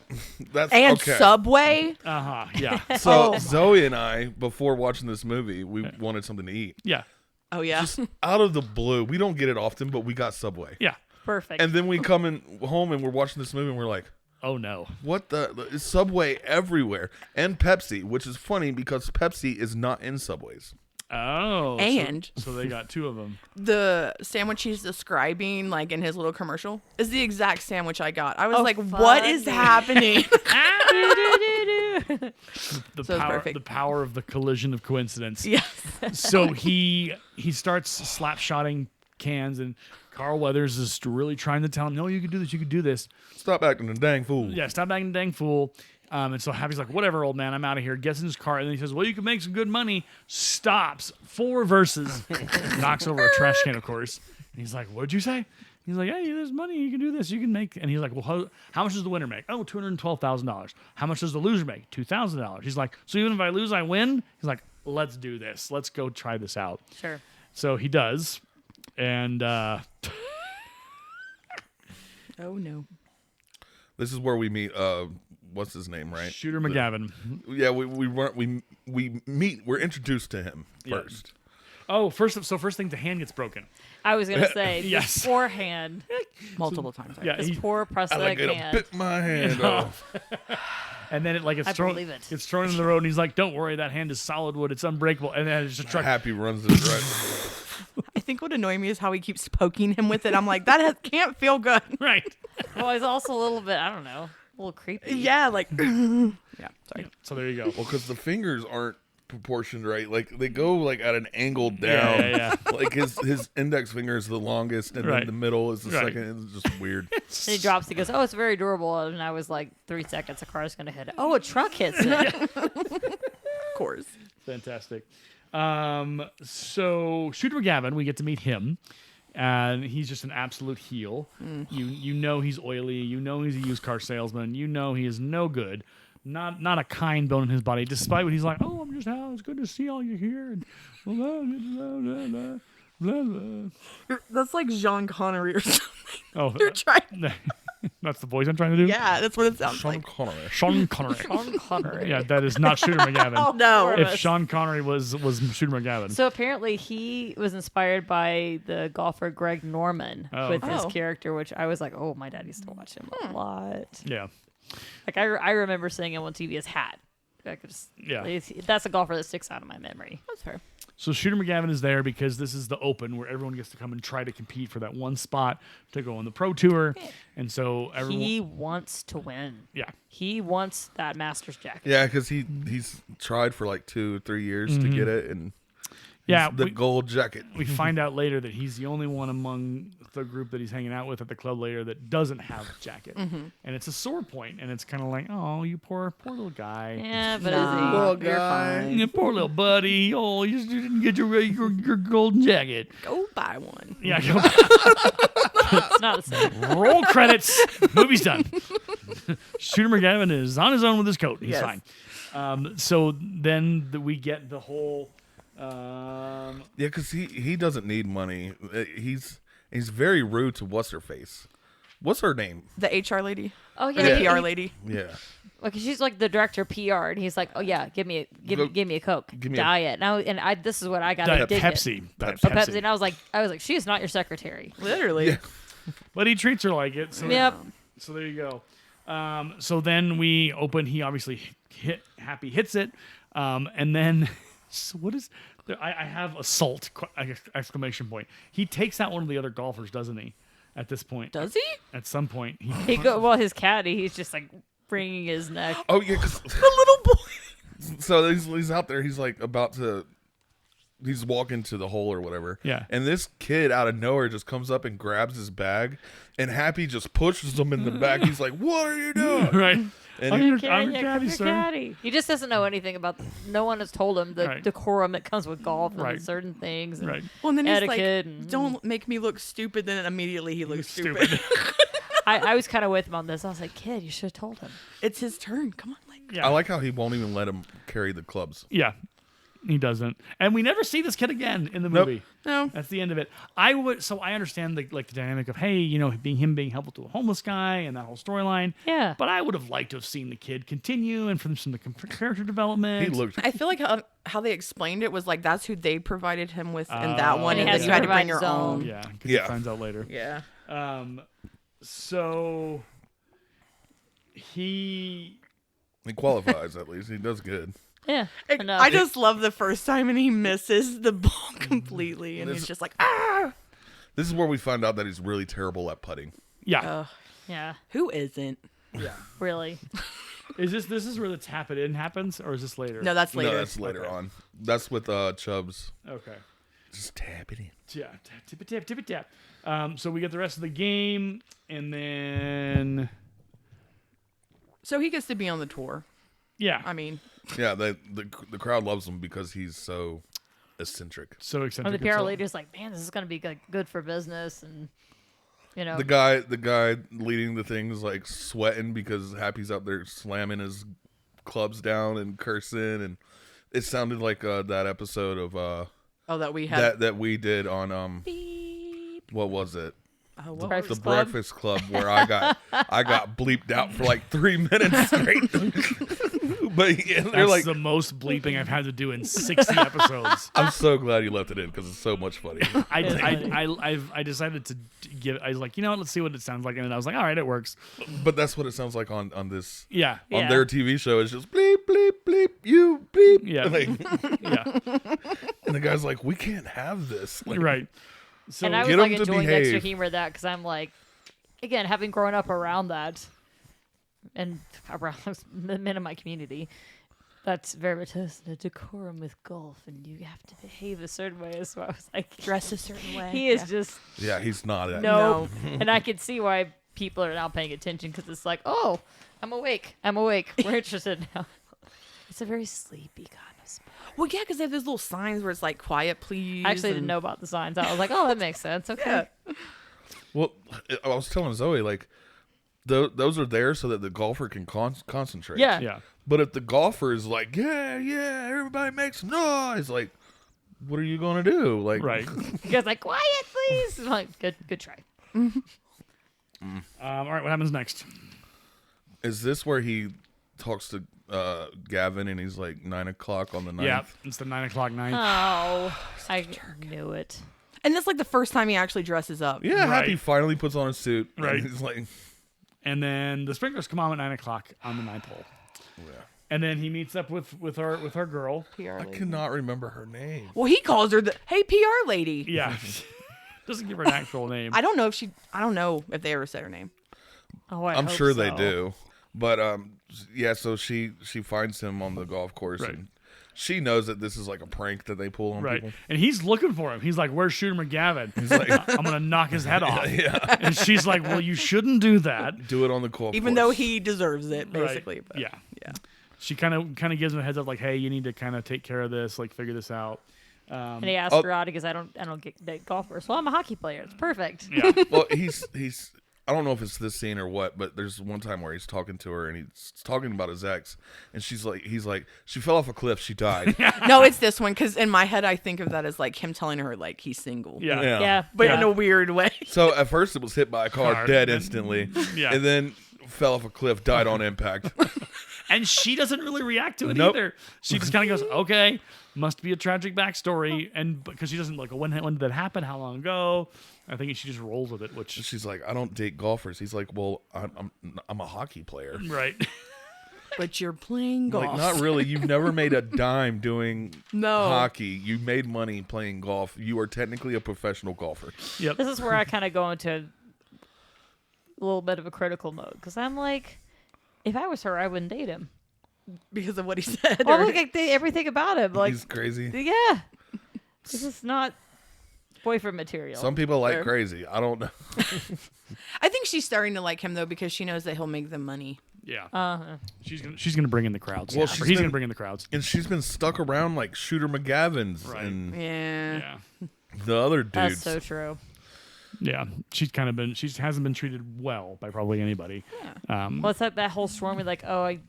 that's And okay. Subway. Uh-huh. Yeah. So Oh. Zoe and I, before watching this movie, we wanted something to eat. Yeah. Oh yeah. Just out of the blue, we don't get it often, but we got Subway. Yeah. Perfect. And then we come in home and we're watching this movie and we're like, Oh, no. what the Subway everywhere and Pepsi, which is funny because Pepsi is not in Subways. Oh. And- So they got two of them. The sandwich he's describing, like in his little commercial, is the exact sandwich I got. I was Oh, like, "What is funny. happening?" The So it's power, perfect. the power of the collision of coincidence. yes. So he starts slap shotting cans, and Carl Weathers is really trying to tell him, no, you can do this, you can do this. Stop acting a dang fool. Yeah, stop acting a dang fool. And so Happy's like, whatever, old man, I'm out of here. Gets in his car, and then he says, well, you can make some good money. Stops, full reverses, knocks over a trash can, of course. And he's like, what'd you say? He's like, hey, there's money. You can do this. You can make. And he's like, well, how much does the winner make? Oh, $212,000. How much does the loser make? $2,000. He's like, so even if I lose, I win? He's like, let's do this. Let's go try this out. Sure. So he does. And Oh no. This is where we meet. What's his name? Right? Shooter McGavin. Yeah, we meet. We're introduced to him Yeah. first. Oh, first thing, the hand gets broken. I was going to say, Yes. this poor hand. Multiple times. Yeah, This he, poor I prosthetic like to hand. bit my hand off. and then it's I thrown. believe it. It's thrown in the road, and he's like, "Don't worry, that hand is solid wood. It's unbreakable." And then it's just a truck. Happy runs the direction. I think what annoyed me is how he keeps poking him with it. I'm like, can't feel good. Right. Well, he's also a little bit, I don't know, a little creepy. Yeah, like. yeah. Sorry. So there you go. Well, because the fingers aren't proportioned right. Like they go like at an angle down. Yeah. Like his index finger is the longest, and Right. then the middle is the Right. second. It's just weird. And he drops, he goes, oh, it's very durable. And I was like, 3 seconds, a car's going to hit it. Oh, a truck hits it. Of course. Fantastic. So Shooter McGavin, we get to meet him, and he's just an absolute heel. You know he's oily. You know he's a used car salesman. You know he is no good. Not a kind bone in his body, despite what he's like. Oh, it's good to see all you here. And blah, blah, blah. That's like Jean Connery or something. Oh, You're trying. that's the voice I'm trying to do. Yeah, that's what it sounds Sean like. Connery. Sean Connery. Sean Connery. Yeah, that is not Shooter McGavin. Oh no. If Sean Connery was Shooter McGavin. So apparently he was inspired by the golfer Greg Norman with his Oh. character, which I was like, oh, my dad used to watch him a lot. Yeah. Like I remember seeing him on TV as Hat. I could just, Yeah. that's a golfer that sticks out of my memory. That's fair. So Shooter McGavin is there because this is the Open where everyone gets to come and try to compete for that one spot to go on the Pro Tour. And so everyone He wants to win. yeah. He wants that Masters jacket. Yeah, because he's tried for like 2 or 3 years to get it, and Yeah, the gold jacket. we find out later that he's the only one among the group that he's hanging out with at the club later that doesn't have a jacket. And it's a sore point, and it's kind of like, oh, you poor little guy. Yeah, but Little is he? You're guy. fine. Yeah, poor little buddy. Oh, you just didn't get your golden jacket. Go buy one. Yeah, It's not the same. roll credits. Movie's done. Shooter McGavin is on his own with his coat. He's Yes. fine. So then we get the whole. Yeah, because he doesn't need money. He's very rude to what's her face. What's her name? The HR lady. Oh Or yeah, the he- PR lady. Yeah. Like she's like the director of PR, and he's like, "Oh yeah, give me a Coke, Give me a- diet." This is what I got. Diet Pepsi. Diet Oh, Pepsi. And I was like, she is not your secretary. Literally. Yeah. But he treats her like it. So, Yep. So there you go. So then we open. He obviously Happy hits it, and then so what is I have assault exclamation point. He takes out one of the other golfers, doesn't he? At this point, Does he? At some point, His caddy, he's just like wringing his neck. Oh yeah, because The little boy. so he's out there. He's like about to. He's walking to the hole or whatever. Yeah. And this kid out of nowhere just comes up and grabs his bag, and Happy just pushes him in the back. He's like, "What are you doing?" right. And I'm he- your Caddy, caddy, your sir. caddy. He just doesn't know anything about. No one has told him the Right. decorum that comes with golf and Right. certain things. And Right. Well, and then he's etiquette like, and- "Don't make me look stupid." Then immediately he looks stupid. I was kind of with him on this. I was like, kid, you should have told him. It's his turn. Come on, like. Yeah. I like how he won't even let him carry the clubs. Yeah. He doesn't, and we never see this kid again in the Nope. movie. No. That's the end of it. I understand the dynamic of being helpful to a homeless guy and that whole storyline. Yeah. But I would have liked to have seen the kid continue and from some of the character development. He looked. I feel like how they explained it was like that's who they provided him with in that one, And he and has then to you had to provide bring your his own. own. Yeah. 'Cause he Yeah. finds out later. Yeah. So he qualifies at least. He does good. Yeah. enough. I just love the first time and he misses the ball completely, and he's just like, ah. This is where we find out that he's really terrible at putting. yeah. Yeah. Who isn't? Really. Is this is where the tap it in happens, or is this later? No, that's later. No, that's later Okay. on. That's with Chubbs. Okay. Just tap it in. Yeah. Tip it tap, tip it tap. So we get the rest of the game, and then So he gets to be on the tour. yeah. I mean, Yeah, the crowd loves him because he's so eccentric. so Or eccentric. the and PR so- leader's like, man, this is going to be good for business. And, The guy leading the thing is like sweating because Happy's out there slamming his clubs down and cursing, and it sounded like that episode of that we had. that we did on Beep. what was it? What Breakfast The Club? Breakfast Club, where I got bleeped out for like 3 minutes straight. But yeah, they're That's like, the most bleeping I've had to do in 60 episodes. I'm so glad you left it in because it's so much funny. I decided to give. I was like, you know what? Let's see what it sounds like, and then I was like, all right, it works. But that's what it sounds like on this Yeah, on Yeah. their TV show. It's just bleep bleep bleep you bleep. Yeah. Like, yeah, and the guy's like, we can't have this. Like, right. So And I was Get like 'em to enjoying the extra behave. humor of that because I'm like, again, having grown up around that and around the men in my community, that's very much a decorum with golf, and you have to behave a certain way. So I was like, Dress a certain way. he is just Yeah, he's not. no. And I can see why people are now paying attention because it's like, oh, I'm awake. We're interested now. It's a very sleepy kind of spot. Well, yeah, because they have those little signs where it's like, quiet, please. I actually didn't and- know about the signs. I was like, oh, that makes sense. Okay. Yeah. Well, I was telling Zoe like, those are there so that the golfer can concentrate. Yeah. yeah, But if the golfer is like, yeah, everybody make some noise, like, what are you gonna do? Like, right. You guys like, quiet, please. I'm like, good try. All right, what happens next? Is this where he talks to Gavin and he's like 9 o'clock on the 9th? Yeah, it's the 9:00 night. Oh, I knew it. And that's like the first time he actually dresses up. Yeah, Happy Right. finally puts on a suit. and Right. he's like, And then the sprinklers come on at 9:00 on the 9th hole. And then he meets up with our girl. PR I lady. cannot remember her name. Well, he calls her the hey PR lady. Yeah, doesn't give her an actual name. I don't know if they ever said her name. Oh, I I'm hope sure they so. do. But yeah, so she finds him on the golf course Right. and she knows that this is like a prank that they pull on Right, people. and he's looking for him. He's like, "Where's Shooter McGavin?" He's like, I'm gonna knock his head off. yeah, And she's like, "Well, you shouldn't do that." do it on the golf Even course. though he deserves it, Right. basically. But Yeah. yeah. She kind of gives him a heads up, like, "Hey, you need to kind of take care of this, like, figure this out." And he asked Oh. her out because I don't get date golfers. Well, I'm a hockey player. It's perfect. Yeah, Well, he's I don't know if it's this scene or what, but there's one time where he's talking to her and he's talking about his ex, and he's like, she fell off a cliff, she died. No, it's this one because in my head I think of that as like him telling her like he's single. yeah, Yeah. But yeah. in a weird way. So at first it was hit by a car, Car. dead instantly. Yeah. And then fell off a cliff, died on impact. And she doesn't really react to it Nope. either. She just kind of goes, "Okay, must be a tragic backstory," and because she doesn't like, when did that happen? How long ago? I think she just rolls with it, which She's like, I don't date golfers. He's like, well, I'm a hockey player. right. but you're playing golf. Like, not really. You've never made a dime doing No. hockey. You made money playing golf. You are technically a professional golfer. Yep. This is where I kind of go into a little bit of a critical mode because I'm like, if I was her, I wouldn't date him. Because of what he said. Well, or- look at everything about him. Like, He's crazy. yeah, this is not boyfriend material. Some people like Fair. crazy. I don't know. I think she's starting to like him though because she knows that he'll make them money. Yeah. She's gonna bring in the crowds. Well, Or she's he's been- gonna bring in the crowds. And she's been stuck around like Shooter McGavin's Right. and Yeah. Yeah. the other That's dudes. so true. Yeah. She's kind of been. She hasn't been treated well by probably anybody. Well, it's like that whole storm with like, oh, I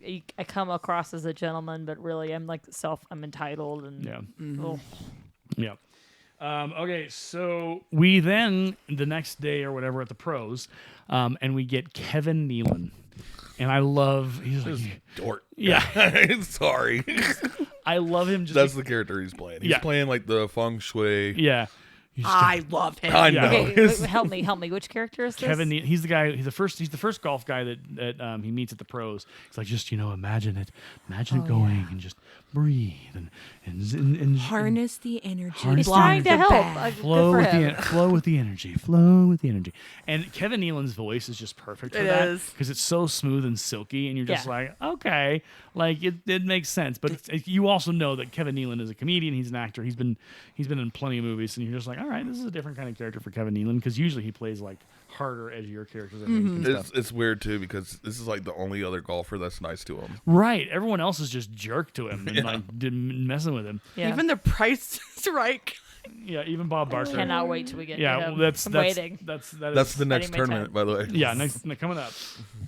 come across as a gentleman, but really I'm like I'm entitled and Yeah. oh. Yeah. Okay, so we then the next day or whatever at the pros, and we get Kevin Nealon, and I love he's like, Dork. yeah, Sorry. I love him. Just That's the character he's playing. He's Yeah. playing like the feng shui. yeah. He's just I love him. I Yeah. know. Okay, wait, help me. Which character is this? Kevin Nealon, he's the guy. He's the first golf guy that he meets at the pros. He's like, just imagine it going and just breathe and Harness the energy. Harness He's the trying to energy. help. Good flow for with him. flow with the energy. Flow with the energy. And Kevin Nealon's voice is just perfect for It that is. because it's so smooth and silky, and you're just Yeah. like, okay, like it makes sense. But you also know that Kevin Nealon is a comedian. He's an actor. He's been in plenty of movies, and you're just like, all right, this is a different kind of character for Kevin Nealon because usually he plays like harder, edgier characters. I think, and stuff. It's weird too because this is like the only other golfer that's nice to him. Right. Everyone else is just jerk to him and like messing with him. Yeah. Even the Price is Right. Yeah, even Bob Barker. Cannot wait till we get Yeah, to well, him. that's I'm that's waiting. that's That's the next Spending my tournament, time. by the way. yeah, next coming up.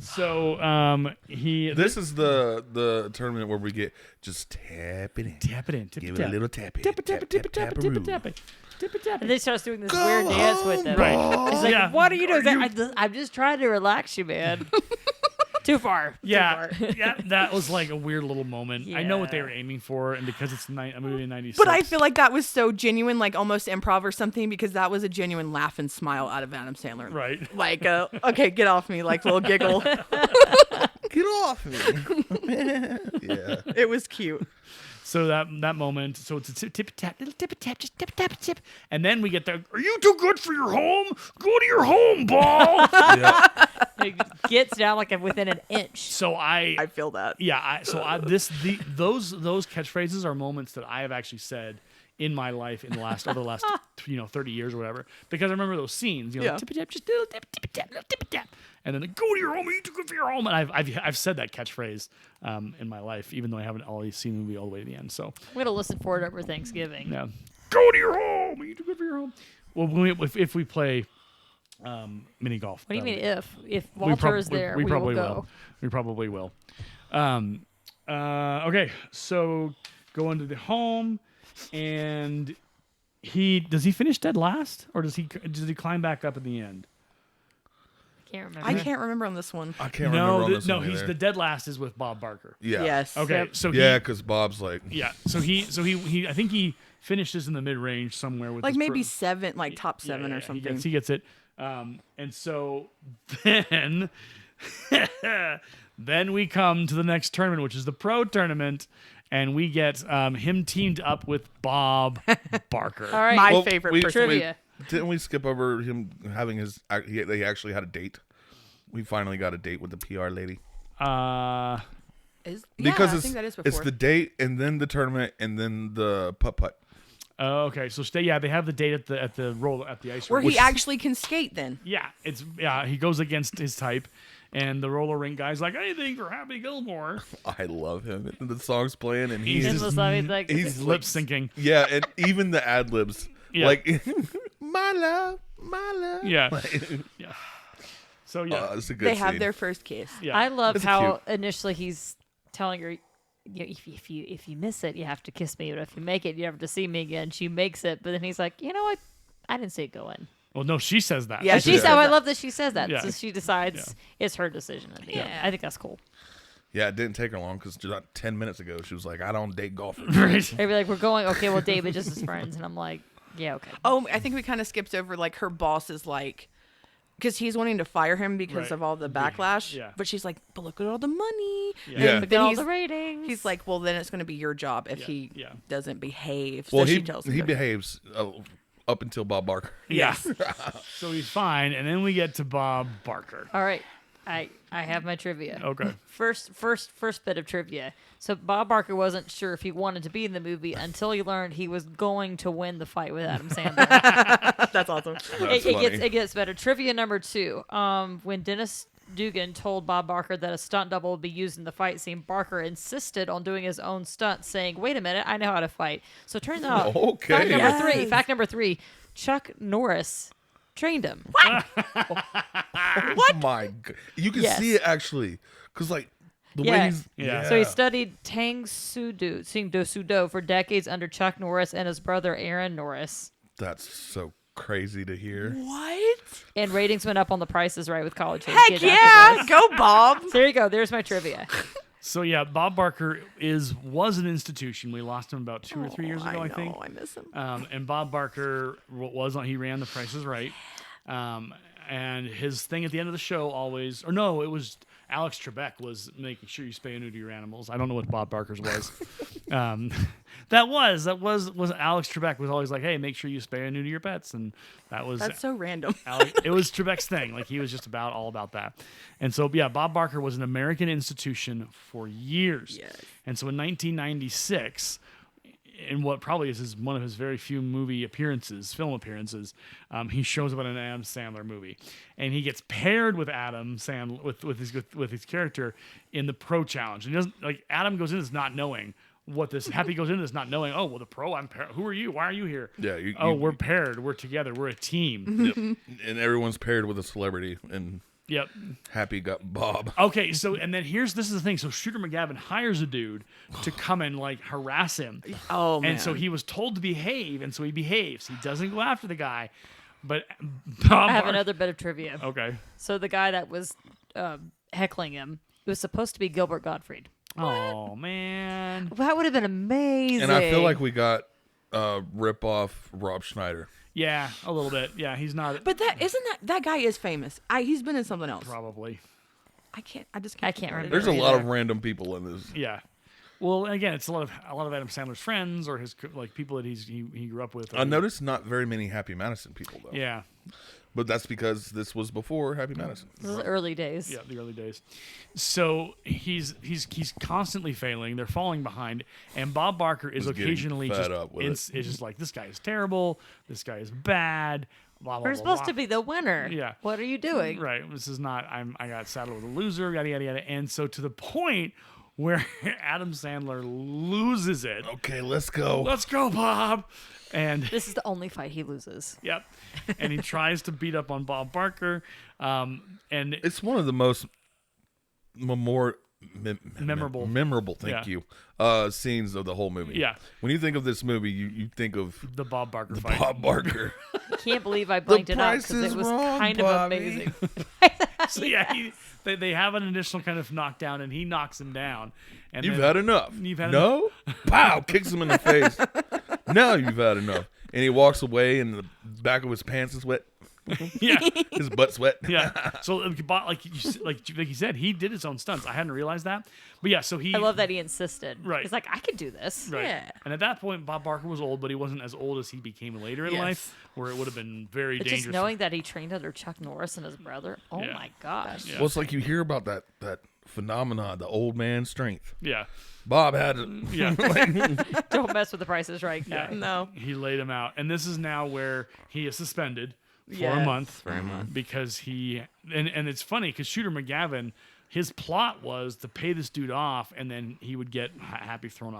So he This is the tournament where we get just tap it in. tap it in, tip Give it it a tap. little tap it. Tip it, tap it, tip it, tap it, tip it, tap-a-roo. tap it, tip it, tap And it. they starts doing this weird dance with them. Right. He's like, Yeah. what are you doing? I'm just trying to relax you, man. Too far. Yeah, Too far. yeah, that was like a weird little moment. I know what they Yeah. were aiming for, and because it's a movie in '96. But I feel like that was so genuine, like almost improv or something, because that was a genuine laugh and smile out of Adam Sandler. right. Like, okay, get off me, like little giggle. Get off me. Yeah. It was cute. So that moment, so it's a tip tap, little tip tap, just tip tap tip, and then we get the. Are you too good for your home? Go to your home, ball. Yeah. It gets down like within an inch. So I feel that. Those catchphrases are moments that I have actually said in my life in the last 30 years or whatever, because I remember those scenes, Yeah. tip tap, just little tip tap, little tip tap, and then go to your home, you too good for your home, and I've said that catchphrase in my life, even though I haven't always seen the movie all the way to the end. So I'm gonna listen for it over Thanksgiving. yeah, go to your home, you too good for your home. Well, if we play mini golf, What do you mean if we Walter is there? We We probably will will. go. We probably will. Okay, so go into the home, and does he finish dead last, or does he climb back up at the end? Can't remember. I can't remember on this one. I can't remember on this one he's either. the dead last is with Bob Barker. Yeah. Yes. Okay, Yep. so Yeah, because Bob's like, so he I think he finishes in the mid range somewhere with Like his maybe pro- seven, like top Yeah, seven yeah, or yeah, something. He gets it. And so then then we come to the next tournament, which is the pro tournament, and we get him teamed up with Bob Barker. All right. My Well, favorite we- person. Trivia. didn't we skip over him having they actually had a date? We finally got a date with the PR lady. Is, Because yeah, I it's think that is it's before. the date and then the tournament and then the putt. Okay, so they have the date at the ice where rink. he actually can skate then. He goes against his type, and the roller rink guy's like, anything for Happy Gilmore. I love him. The song's playing and He's he's In just- the song, he's like, he's His lip syncing. yeah, and even the ad libs. Yeah. Like my love. Yeah. Yeah. So yeah. It's a good They have scene. their first kiss. Yeah. I love It's how initially he's telling her, if you miss it, you have to kiss me, but if you make it, you have to see me again. She makes it, but then he's like, you know what? I didn't see it go in. Well, no, she says that. Yeah, She she said, said I that. love that she says that. Yeah. So she decides it's her decision at the end. I think that's cool. Yeah, it didn't take her long because just 10 minutes ago she was like, I don't date golfers. Right. They'd be like, we're going, okay, well, David just as friends. And I'm like, yeah, okay. Oh, I think we kind of skipped over like her boss is like, because he's wanting to fire him because Right. of all the backlash. Yeah. But she's like, but look at all the money. Yeah. And Look then at all he's, the ratings. he's like, well, then it's going to be your job if he Yeah. doesn't behave. Well, so he she tells him to- behaves up until Bob Barker. Yeah. So he's fine, and then we get to Bob Barker. All right. I have my trivia. Okay. First bit of trivia. So Bob Barker wasn't sure if he wanted to be in the movie until he learned he was going to win the fight with Adam Sandler. That's awesome. That's it gets better. Trivia number 2. When Dennis Dugan told Bob Barker that a stunt double would be used in the fight scene, Barker insisted on doing his own stunt, saying, "Wait a minute, I know how to fight." So it turns out, Okay. fact number 3, Chuck Norris trained him. What? My God. You can Yes. see it actually. Because, like, the Yeah. way he's. Yeah. So he studied Tang Soo Do for decades under Chuck Norris and his brother Aaron Norris. That's so crazy to hear. What? And ratings went up on The Price is Right with college age Heck kids yeah. after this. Go, Bob. There you go. There's my trivia. So yeah, Bob Barker was an institution. We lost him about 2 or 3 years ago, I think. I miss him. And Bob Barker he ran The Price is Right. And his thing at the end of the show always, or no, it was Alex Trebek was making sure you spay and neuter your animals. I don't know what Bob Barker's was. That was Alex Trebek was always like, hey, make sure you spay and neuter your pets. And that was That's so random. it was Trebek's thing. Like he was just all about that. And so yeah, Bob Barker was an American institution for years. Yes. And so in 1996, in what probably is one of his very few film appearances, he shows up in an Adam Sandler movie, and he gets paired with Adam Sandler with his character in the Pro Challenge. And he doesn't like Adam goes in as not knowing what this. Happy goes in as not knowing. Oh well, the Pro. Who are you? Why are you here? Yeah. We're paired. We're together. We're a team. Yep. And everyone's paired with a celebrity. And Yep. Happy got Bob. Okay, so and then this is the thing. So Shooter McGavin hires a dude to come and like harass him. Oh, man. And so he was told to behave, and so he behaves. He doesn't go after the guy, but Bob I have another bit of trivia. Okay. So the guy that was heckling him, it was supposed to be Gilbert Gottfried. Oh man. That would have been amazing. And I feel like we got rip off Rob Schneider. Yeah, a little bit. Yeah, he's not. But that guy is famous. He's been in something else. Probably. I just I can't can't remember. remember. There's a lot of random people in this. Yeah. Well, again, it's a lot of Adam Sandler's friends or his like people that he grew up with. I noticed not very many Happy Madison people though. Yeah. But that's because this was before Happy Madison. This is the early days. Yeah, the early days. So he's constantly failing. They're falling behind, and Bob Barker is Was getting occasionally fed just up with it's just like this guy is terrible. This guy is bad. Blah blah. We're blah, supposed blah. to be the winner. Yeah. What are you doing? Right. This is not. I got saddled with a loser. Yada yada yada. And so to the point where Adam Sandler loses it. Okay, let's go. Let's go, Bob. And This is the only fight he loses. yep. And he tries to beat up on Bob Barker. And It's one of the most memorable. Thank you. Scenes of the whole movie. Yeah. When you think of this movie, you think of the Bob Barker fight. Bob Barker. I can't believe I blanked it out price because is it was wrong, kind Bobby. of amazing. So yeah, they have an initial kind of knockdown, and he knocks him down. And You've then- had enough. You've had no? Pow! Kicks him in the face. Now you've had enough. And he walks away, and the back of his pants is wet. Yeah, His butt's wet. yeah. So like Vicki said, he did his own stunts. I hadn't realized that, but yeah. So he. I love that he insisted. Right. He's like, I could do this. Right. Yeah. And at that point, Bob Barker was old, but he wasn't as old as he became later in Yes. life, where it would have been very But dangerous. just knowing that he trained under Chuck Norris and his brother, oh Yeah. my gosh. Yeah. Well, it's like you hear about that phenomenon, the old man strength. Yeah. Bob had it. Yeah. Don't mess with the Price is Right guy. Yeah. No. He laid him out, and this is now where he is suspended for a Yes, month for a month. because he and it's funny because Shooter McGavin, his plot was to pay this dude off, and then he would get Happy thrown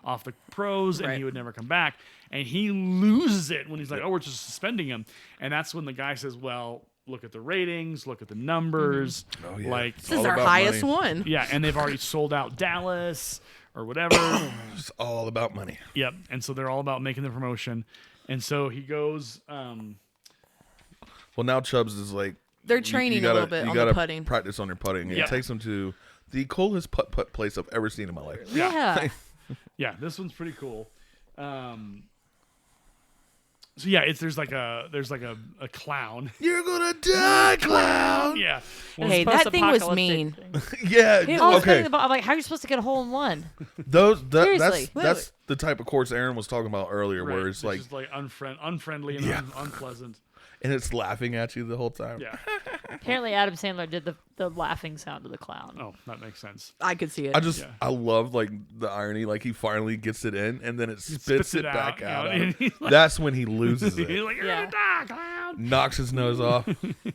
off the pros, and Right. he would never come back, and he loses it when he's like, oh, we're just suspending him, and that's when the guy says, well, look at the ratings, look at the numbers, Oh, yeah. like It's This is all our about highest money. one. yeah, and they've already sold out Dallas or whatever. It's all about money. Yep. And so they're all about making the promotion. And so he goes, Well, now Chubbs is like They're you training gotta, a little bit you on gotta the putting. practice on your putting. And Yeah. It takes him to the coolest putt place I've ever seen in my life. Yeah. yeah, this one's pretty cool. So yeah, there's like a clown. You're gonna die, clown. Yeah. Hey, that thing was mean. Yeah. I was okay. thinking about, I'm like, how are you supposed to get a hole in one? That's Seriously. the type of course Aaron was talking about earlier, Right. where it's like, just like unfriendly and unpleasant. and it's laughing at you the whole time. Yeah. Apparently, Adam Sandler did the laughing sound of the clown. Oh, that makes sense. I could see it. I love like the irony, like he finally gets it in and then it spits it back out. and he's like, That's when he loses he's it. like, you're Yeah. gonna die, clown. Knocks his nose off.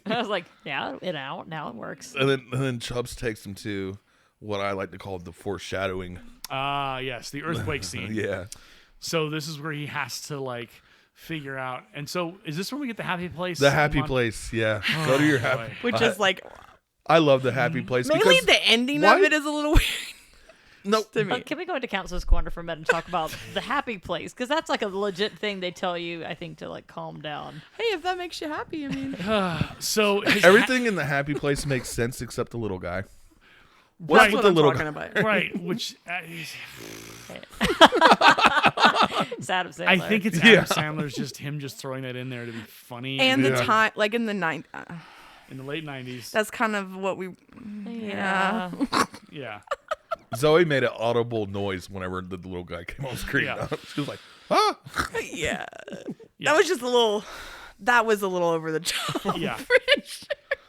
I was like, yeah, now it works. And then Chubbs takes him to what I like to call the foreshadowing. Yes, the earthquake scene. Yeah. So this is where he has to like figure out. And so is this when we get the happy place? The happy place, yeah. Go to your boy. happy. Which is like I love the happy place mainly because the ending why- of it is a little weird. no, To me. Can we go into Counselor's Corner for a minute and talk about the happy place? Because that's like a legit thing they tell you, I think, to like calm down. Hey, if that makes you happy, I mean, So his everything in the happy place makes sense except the little guy. What's Right. with what the I'm little talking guy? about. right, which It's Adam Sandler. I think it's Adam Sandler's just him just throwing that in there to be funny. And the Yeah. time, like in the in the late 90s. that's kind of what we. Yeah. Yeah. Zoe made an audible noise whenever the little guy came on screen. Yeah. She was like, ah. Yeah. Yeah. That was just a little. That was a little over the top. Yeah.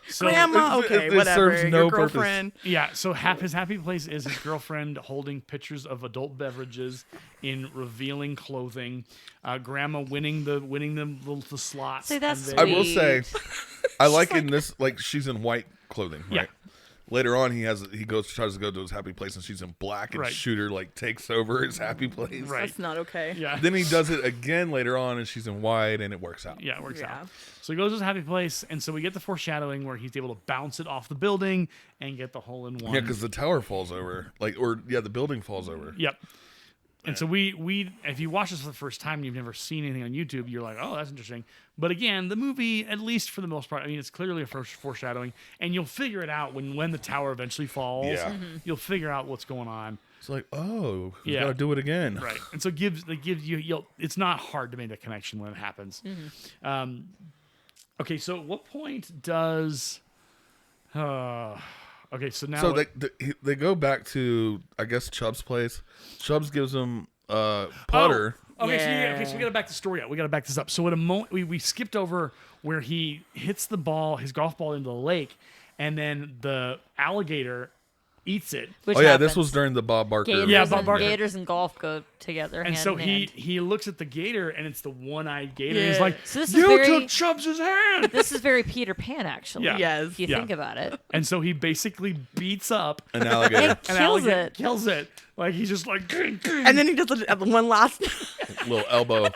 So Grandma, It- okay, it whatever. serves no Your purpose. girlfriend. yeah, so his happy place is his girlfriend holding pictures of adult beverages in revealing clothing. Grandma winning the the slots. See, that's and I they- will say, Sweet. I like in this, like she's in white clothing, right? Yeah. Later on, tries to go to his happy place, and she's in black, and Right. Shooter like takes over his happy place. Right. That's not okay. Yeah. Then he does it again later on, and she's in white, and it works out. Yeah, it works Yeah. out. So he goes to his happy place, and so we get the foreshadowing where he's able to bounce it off the building and get the hole in one. Yeah, because the tower falls over, the building falls over. Yep. And so we if you watch this for the first time and you've never seen anything on YouTube, you're like, oh, that's interesting. But again, the movie, at least for the most part, I mean, it's clearly a foreshadowing, and you'll figure it out when the tower eventually falls. Yeah. You'll figure out what's going on. It's like, oh, he's Yeah. got to do it again. Right. And so it gives you it's not hard to make that connection when it happens. Okay, so at what point does okay, so now So they go back to, I guess, Chubb's place. Chubbs gives him putter. Oh, okay, Yeah. so we got to back the story up. We got to back this up. So at a moment, we skipped over where he hits the ball, his golf ball, into the lake, and then the alligator eats it. Which Oh yeah, happens. this was during the Bob Barker. Gators, Yeah, Bob and, Barker. Gators and golf go together. And hand so in hand. he looks at the gator, and it's the one-eyed gator. Yeah. He's like, So this is "You very- took Chubbs' hand." This is very Peter Pan, actually. Yeah. Yes. If you Yeah. think about it. And so he basically beats up An alligator. an Kills alligator, it. kills it. Like he's just like, And then he does one last. Little elbow.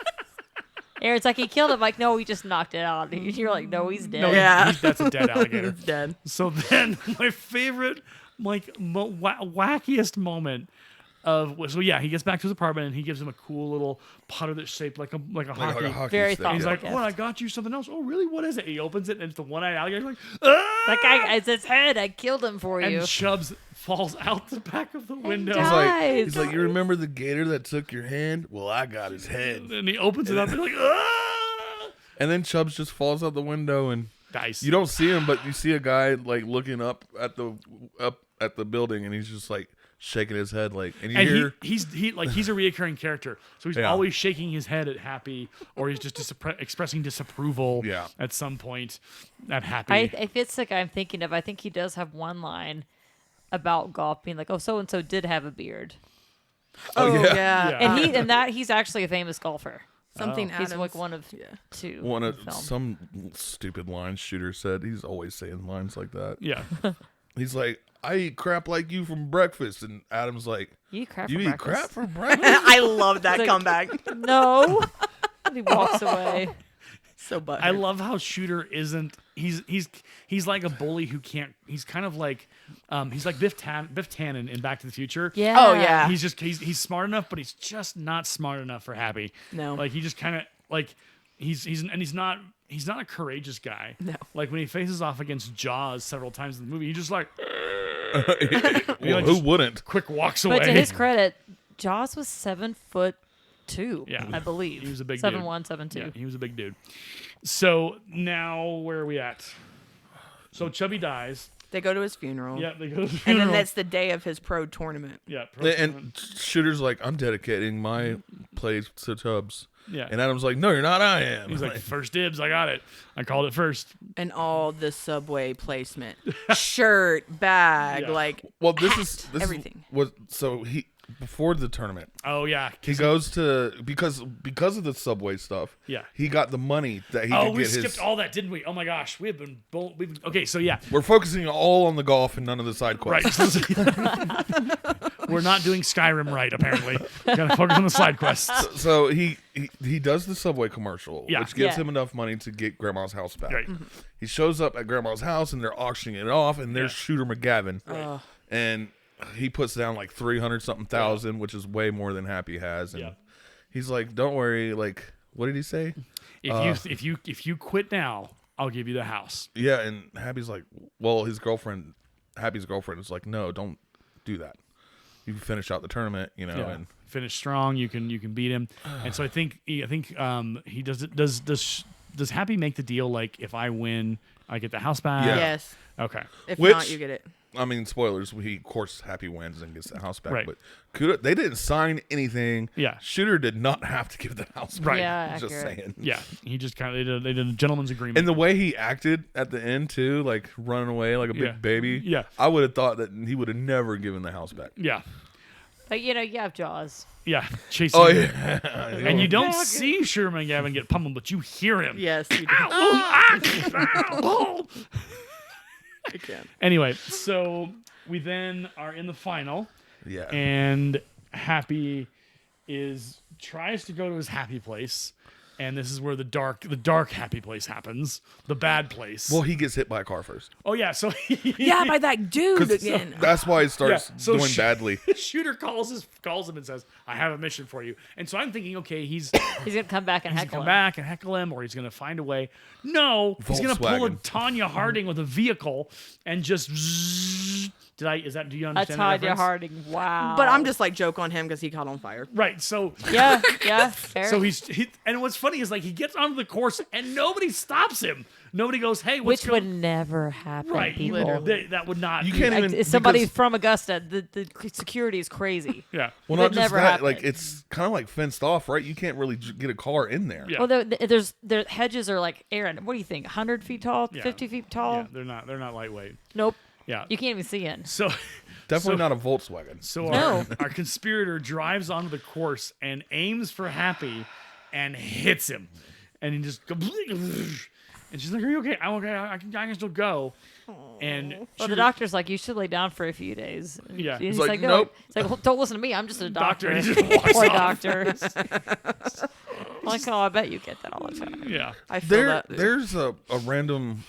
Aaron's like, he killed him. Like, no, he just knocked it out. You're like, no, he's dead. no, Yeah. that's a dead alligator. He's dead. So then my favorite, wackiest moment so yeah, he gets back to his apartment and he gives him a cool little putter that's shaped like a Like hockey. a hockey Very stick. thoughtful. He's like, gift. "Oh, I got you something else. Oh, really? What is it?" He opens it and it's the one-eyed alligator. He's like, "Ah!" That guy, it's his head. I killed him for you. And Chubbs falls out the back of the window. dies. He's like, you remember the gator that took your hand? Well, I got his head. And he opens it up and like, "Ah!" And then Chubbs just falls out the window, and Dice. you don't see him, but you see a guy like looking up at the building, and he's just like shaking his head, like, and you And hear. he's a reoccurring character, so he's Yeah. always shaking his head at Happy, or he's just expressing disapproval. Yeah. At some point, at Happy. If it's the guy I'm thinking of, I think he does have one line about golf being like, oh, so and so did have a beard, Oh, yeah. Yeah. and he's actually a famous golfer. Something He's Adams. like one of Yeah. two. One in of the film. some stupid lines Shooter said. He's always saying lines like that. Yeah. He's like, I eat crap like you from breakfast, and Adam's like, You eat crap. you for eat crap breakfast? for breakfast? I love that Like- comeback. No. And he walks away. So butthurt. I love how Shooter isn't. He's like a bully who can't. He's kind of like, he's like Biff Tannen in Back to the Future. Yeah. Oh, yeah. He's smart enough, but he's just not smart enough for Happy. No. Like he just kind of like he's not a courageous guy. No. Like when he faces off against Jaws several times in the movie, he just like Well, like, who just- wouldn't? quick walks away. But to his credit, Jaws was 7 foot 7'2". Yeah. I believe He was a big 7'1", dude. 7'2". Yeah, he was a big dude. So now where are we at? So Chubby dies. They go to his funeral. Yeah, they go to the And funeral. then that's the day of his pro tournament. yeah, And Shooter's like, I'm dedicating my plays to Tubbs. yeah. And Adam's like, no, you're not. I am. He's like, first dibs. I got it. I called it first. And all the Subway placement. Shirt, bag, Yeah. like well, this hat, is everything. Was so he before the tournament. Oh yeah. He goes to because of the Subway stuff. Yeah. He got the money that he Oh, could we get skipped his. all that, didn't we? Oh my gosh, okay. So yeah, We're focusing all on the golf and none of the side quests. right. We're not doing Skyrim right. Apparently, gotta focus on the side quests. So he does the Subway commercial, Yeah. which gives Yeah. him enough money to get Grandma's house back. Right. He shows up at Grandma's house and they're auctioning it off, and there's Yeah. Shooter McGavin, Ugh. and he puts down like 300 something thousand, which is way more than Happy has, and Yeah. he's like, "Don't worry." Like, what did he say? If you quit now, I'll give you the house. Yeah, and Happy's like, well, Happy's girlfriend is like, no, don't do that. You can finish out the tournament, Yeah. and Finish strong. You can beat him. And so I think he does it. Does Happy make the deal like if I win, I get the house back? Yeah. Yes. Okay. If Which- not, you get it. I mean, spoilers. Of course, Happy wins and gets the house back. Right. But Kuda, they didn't sign anything. Yeah. Shooter did not have to give the house back. Right. Yeah, Just accurate. saying. Yeah. He just kind of they did a gentleman's agreement. And the way he acted at the end too, like running away like a big Yeah. baby. Yeah. I would have thought that he would have never given the house back. yeah. But you have Jaws. Yeah. Chasing. Oh him. yeah. And you don't see Sherman Gavin get pummeled, but you hear him. Yes, you do. Ow! I can. Anyway, so we then are in the final, Yeah. and Happy tries to go to his happy place, and this is where the dark happy place happens, the bad place. Well, he gets hit by a car first. Oh yeah, so Yeah, by that dude 'Cause again. that's why he starts Yeah, so doing badly. Shooter calls him and says, "I have a mission for you." And so I'm thinking, okay, he's He's gonna come back and gonna heckle come him. back and heckle him, or he's gonna find a way. No, he's gonna pull a Volkswagen. Tanya Harding with a vehicle and just. Do you A understand that Tanya reference? Harding. Wow. But I'm just like joke on him because he caught on fire. Right, so Yeah. Fair. so and what's funny is like he gets onto the course and nobody stops him. Nobody goes, "Hey, what's which going?" would never happen. Right, People. that would not. You be- can't even. It's somebody because- from Augusta. The security is crazy. Yeah, Well, It not just never that. Like happened. it's kind of like fenced off, right? You can't really get a car in there. yeah. Well, their hedges are like Aaron. What do you think? 100 feet tall? Yeah. 50 feet tall? Yeah, they're not lightweight. Nope. Yeah, You can't even see in. so Definitely So- not a Volkswagen. so No. our conspirator drives onto the course and aims for Happy, and hits him, and he just goes. And she's like, "Are you okay? I'm okay. I can still go." And Well, Shooter- the doctor's like, you should lay down for a few days. And Yeah. He's like, like, no. nope. He's like, well, don't listen to me. I'm just a Doctor, doctor. and he just walks Poor off. doctor. Like, oh, I bet you get that all the time. yeah, I feel that. There's a random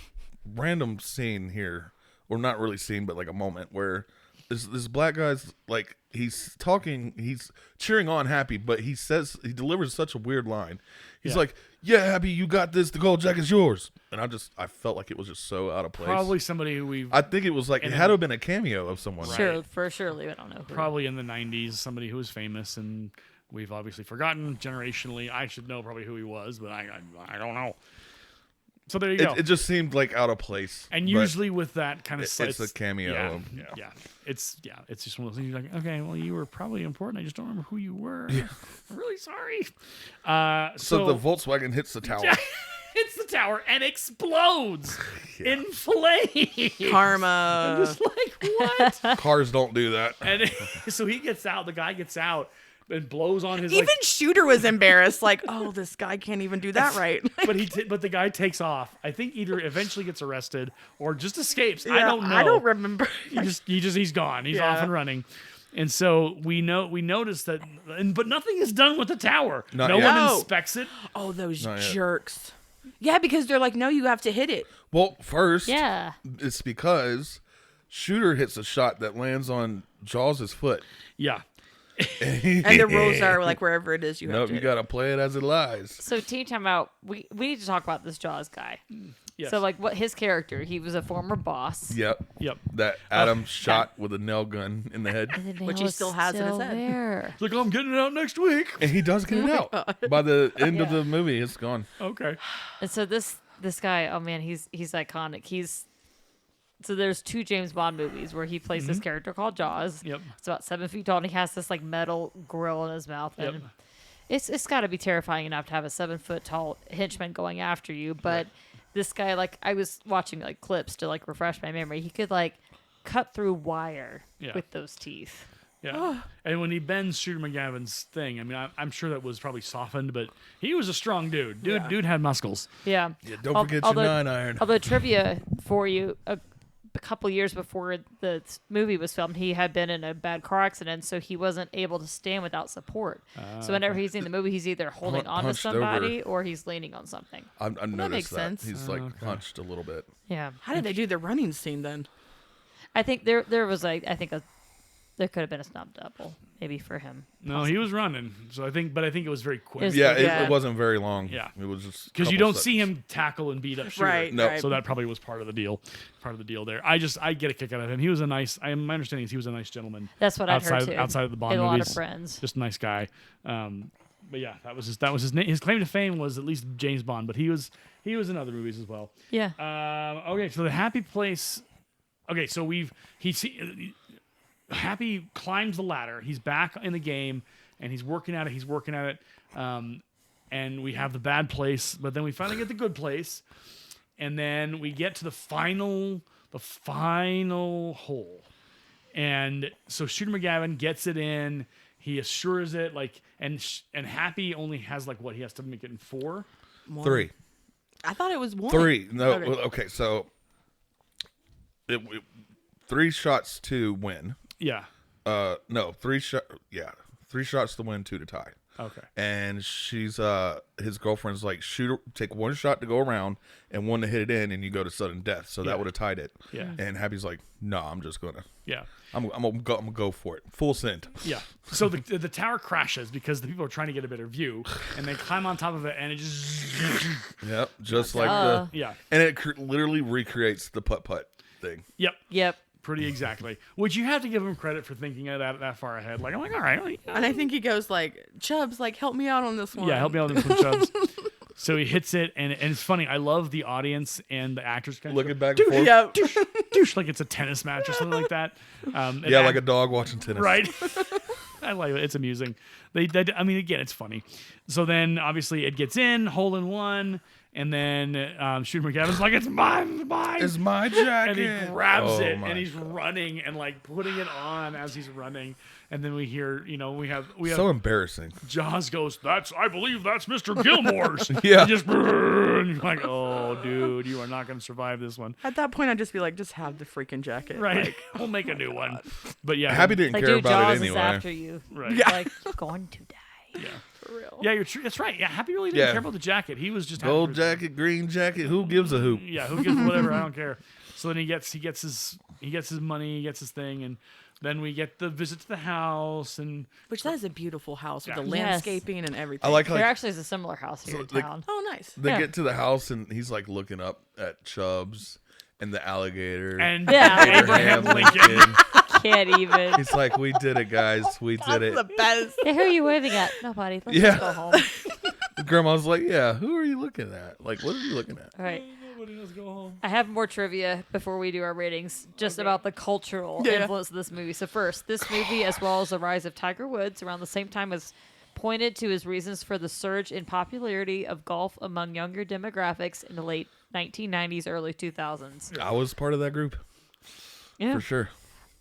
scene here, or not really scene, but like a moment where this black guy's like he's cheering on Happy, but he delivers such a weird line. He's Yeah. like, "Yeah, Happy, you got this. The gold jacket's yours." And I felt like it was just so out of place. probably somebody who we've I think it was like it had to have been a cameo of someone. Sure, for surely. I don't know. Who. probably in the 90s, somebody who was famous, and we've obviously forgotten generationally. I should know probably who he was, but I don't know. So there you go. It just seemed like out of place. And but usually with that kind of it's a cameo. Yeah. It's just one of those things. You're like, okay, well, you were probably important. I just don't remember who you were. I'm really sorry. So the Volkswagen hits the tower. hits the tower and explodes in flames. Karma. I'm just like, what? Cars don't do that. And so he gets out. The guy gets out and blows on his Even like, Shooter was embarrassed. Like, oh, this guy can't even do that right. but the guy takes off. I think either eventually gets arrested or just escapes. I Yeah, don't know. I don't remember. He's gone. He's Yeah. off and running. And so we notice that, but nothing is done with the tower. Not No yet. one No. inspects it. Oh, those Not yet. jerks. Yeah, because they're like, no, you have to hit it. Well, first, Yeah. it's because Shooter hits a shot that lands on Jaws' foot. Yeah. And the rules are like wherever it is you have Nope, to. you gotta play it as it lies. So Teen Time Out, we need to talk about this Jaws guy. Yes. So like what his character, he was a former boss. Yep. Yep. That Adam shot with a nail gun in the head. And the nail Which he was still has in his still head. There. Look, I'm getting it out next week. And he does get it out. By the end of Yeah. the movie, it's gone. Okay. And so this guy, oh man, he's iconic. So there's 2 James Bond movies where he plays this character called Jaws. Yep. It's about 7 feet tall, and he has this like metal grill in his mouth. Yep. And it's got to be terrifying enough to have a 7-foot tall henchman going after you. But this guy, like, I was watching like clips to like refresh my memory. He could like cut through wire Yeah. with those teeth. Yeah. And when he bends Shooter McGavin's thing, I mean, I'm sure that was probably softened, but he was a strong dude. Dude had muscles. Yeah. Yeah, don't forget your 9-iron. Although trivia for you, a couple years before the movie was filmed, he had been in a bad car accident, so he wasn't able to stand without support. So whenever he's in the movie, he's either holding on to Hunched somebody or he's leaning on something. I've makes noticed that. sense. He's like hunched a little bit. Yeah. How did they do the running scene then? I think there was like there could have been a stunt double maybe for him. No, he was running. So I think it was very quick. It was- Yeah, Yeah. it wasn't very long. Yeah. It was just Because you couple don't see seconds. him tackle and beat up Shooter. Right. No. right. So that probably was part of the deal. There. I get a kick out of him. He was my understanding is he was a nice gentleman. That's what I've heard outside too. outside of the Bond He had a lot movies. of friends. Just a nice guy. But yeah, that was his name. His claim to fame was at least James Bond, but he was in other movies as well. Yeah. Okay, so the Happy Place. Okay, so Happy climbs the ladder. He's back in the game, and he's working at it. And we have the bad place, but then we finally get the good place, and then we get to the final hole. And so Shooter McGavin gets it in. He assures it and Happy only has what he has to make it in 4. 3. I thought it was 1. 3. No. Okay. Okay. So 3 shots to win. Yeah. No. 3 shot. Yeah. 3 shots to win, 2 to tie. Okay. And she's his girlfriend's like, take 1 shot to go around and 1 to hit it in, and you go to sudden death. So Yeah. that would have tied it. Yeah. And Happy's like, no, I'm just gonna. Yeah. I'm gonna go for it. Full send. Yeah. So the tower crashes because the people are trying to get a better view, and they climb on top of it, and it just Yep. Just like Duh. yeah. and it literally recreates the putt thing. Yep. Yep. Pretty exactly. Which you have to give him credit for thinking of that far ahead. I'm like, all right. And I think he goes like, Chubbs, like, help me out on this one. Yeah, help me out with some Chubbs. So he hits it, and it's funny. I love the audience and the actors kind of Looking back and forth. Yeah. douche, like it's a tennis match or something like that. And Yeah, like a dog watching tennis. right. I like it. It's amusing. I mean, again, it's funny. So then, obviously, it gets in, hole in one, and then Shooter McGavin's like, "It's mine, It's my jacket. and he grabs Oh it, my and he's God. running and putting it on as he's running. And then we hear, we have So embarrassing. Jaws goes, I believe that's Mr. Gilmore's. Yeah. And just, and you're like, oh, dude, you are not going to survive this one. At that point, I'd just be like, just have the freaking jacket. Right. Like, We'll make a new one. But yeah. Happy didn't Like, care dude, about Jaws it is anyway. after you. Right. Yeah. Like, you're going to die. Yeah. for real. Yeah, you're true. That's right. Yeah, Happy really didn't Yeah. care about the jacket. He was just happy Gold for- jacket, green jacket. Who gives a hoop? Yeah, who gets whatever? I don't care. So then he gets his money, he gets his thing, and then we get the visit to the house, and Which that is a beautiful house with Yeah. the Yes. landscaping and everything. I like There how actually is a similar house here So, in like- town. Oh, nice. they Yeah. get to the house and he's like looking up at Chubbs and the alligator. and Yeah. Abraham Lincoln. Can't even. He's like, we did it, guys. We did it. The best. Hey, who are you waving at? Nobody. Let's Yeah. just go home. Grandma's like, yeah, who are you looking at? Like, what are you looking at? All right. Nobody else go home. I have more trivia before we do our ratings, just about the cultural Yeah. influence of this movie. So first, this movie, as well as the rise of Tiger Woods around the same time, has pointed to his reasons for the surge in popularity of golf among younger demographics in the late 1990s, early 2000s. I was part of that group Yeah. for sure.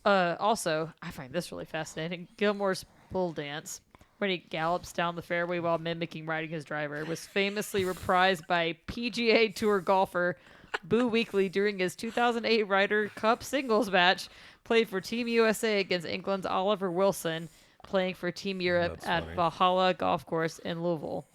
Also, I find this really fascinating. Gilmore's bull dance, when he gallops down the fairway while mimicking riding his driver, was famously reprised by PGA Tour golfer Boo Weekley during his 2008 Ryder Cup singles match, played for Team USA against England's Oliver Wilson, playing for Team Europe That's at funny. Valhalla Golf Course in Louisville.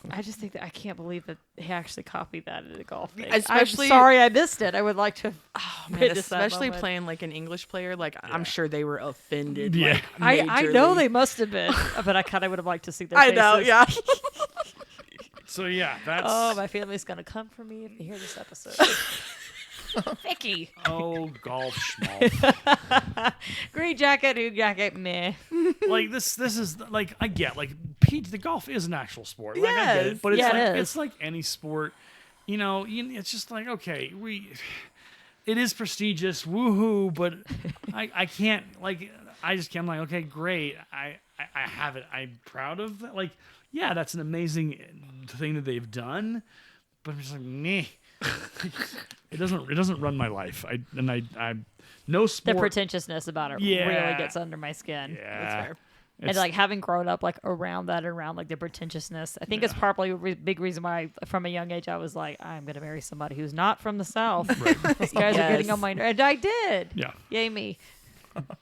I just think that I can't believe that he actually copied that in the golf thing. Especially- I'm sorry I missed it. I would like to. Oh, man, witness that especially moment. playing like an English player, like I'm sure they were offended. Yeah. Like, I know majorly. they must have been, but I kind of would have liked to see their I faces. know, yeah. So yeah, that's Oh, my family's gonna come for me if they hear this episode. Vicki, golf schmaltz. green jacket, new jacket, meh. Like this is like I get like Pete, the golf is an actual sport. Like, I get it, Yes. but it's Yeah, like it is. it's like any sport. It's just like okay, it is prestigious, woohoo, but I can't like I just can't. I'm like okay, great, I have it. I'm proud of that. Like yeah, that's an amazing thing that they've done, but I'm just like meh. It doesn't run my life. I no The sport. pretentiousness about it Yeah. really gets under my skin. Yeah. And It's- like having grown up like around that, around like the pretentiousness, I think it's probably a big reason why from a young age I was like, I'm gonna marry somebody who's not from the South. These guys are getting Yes. on my and I did. Yeah. Yay me.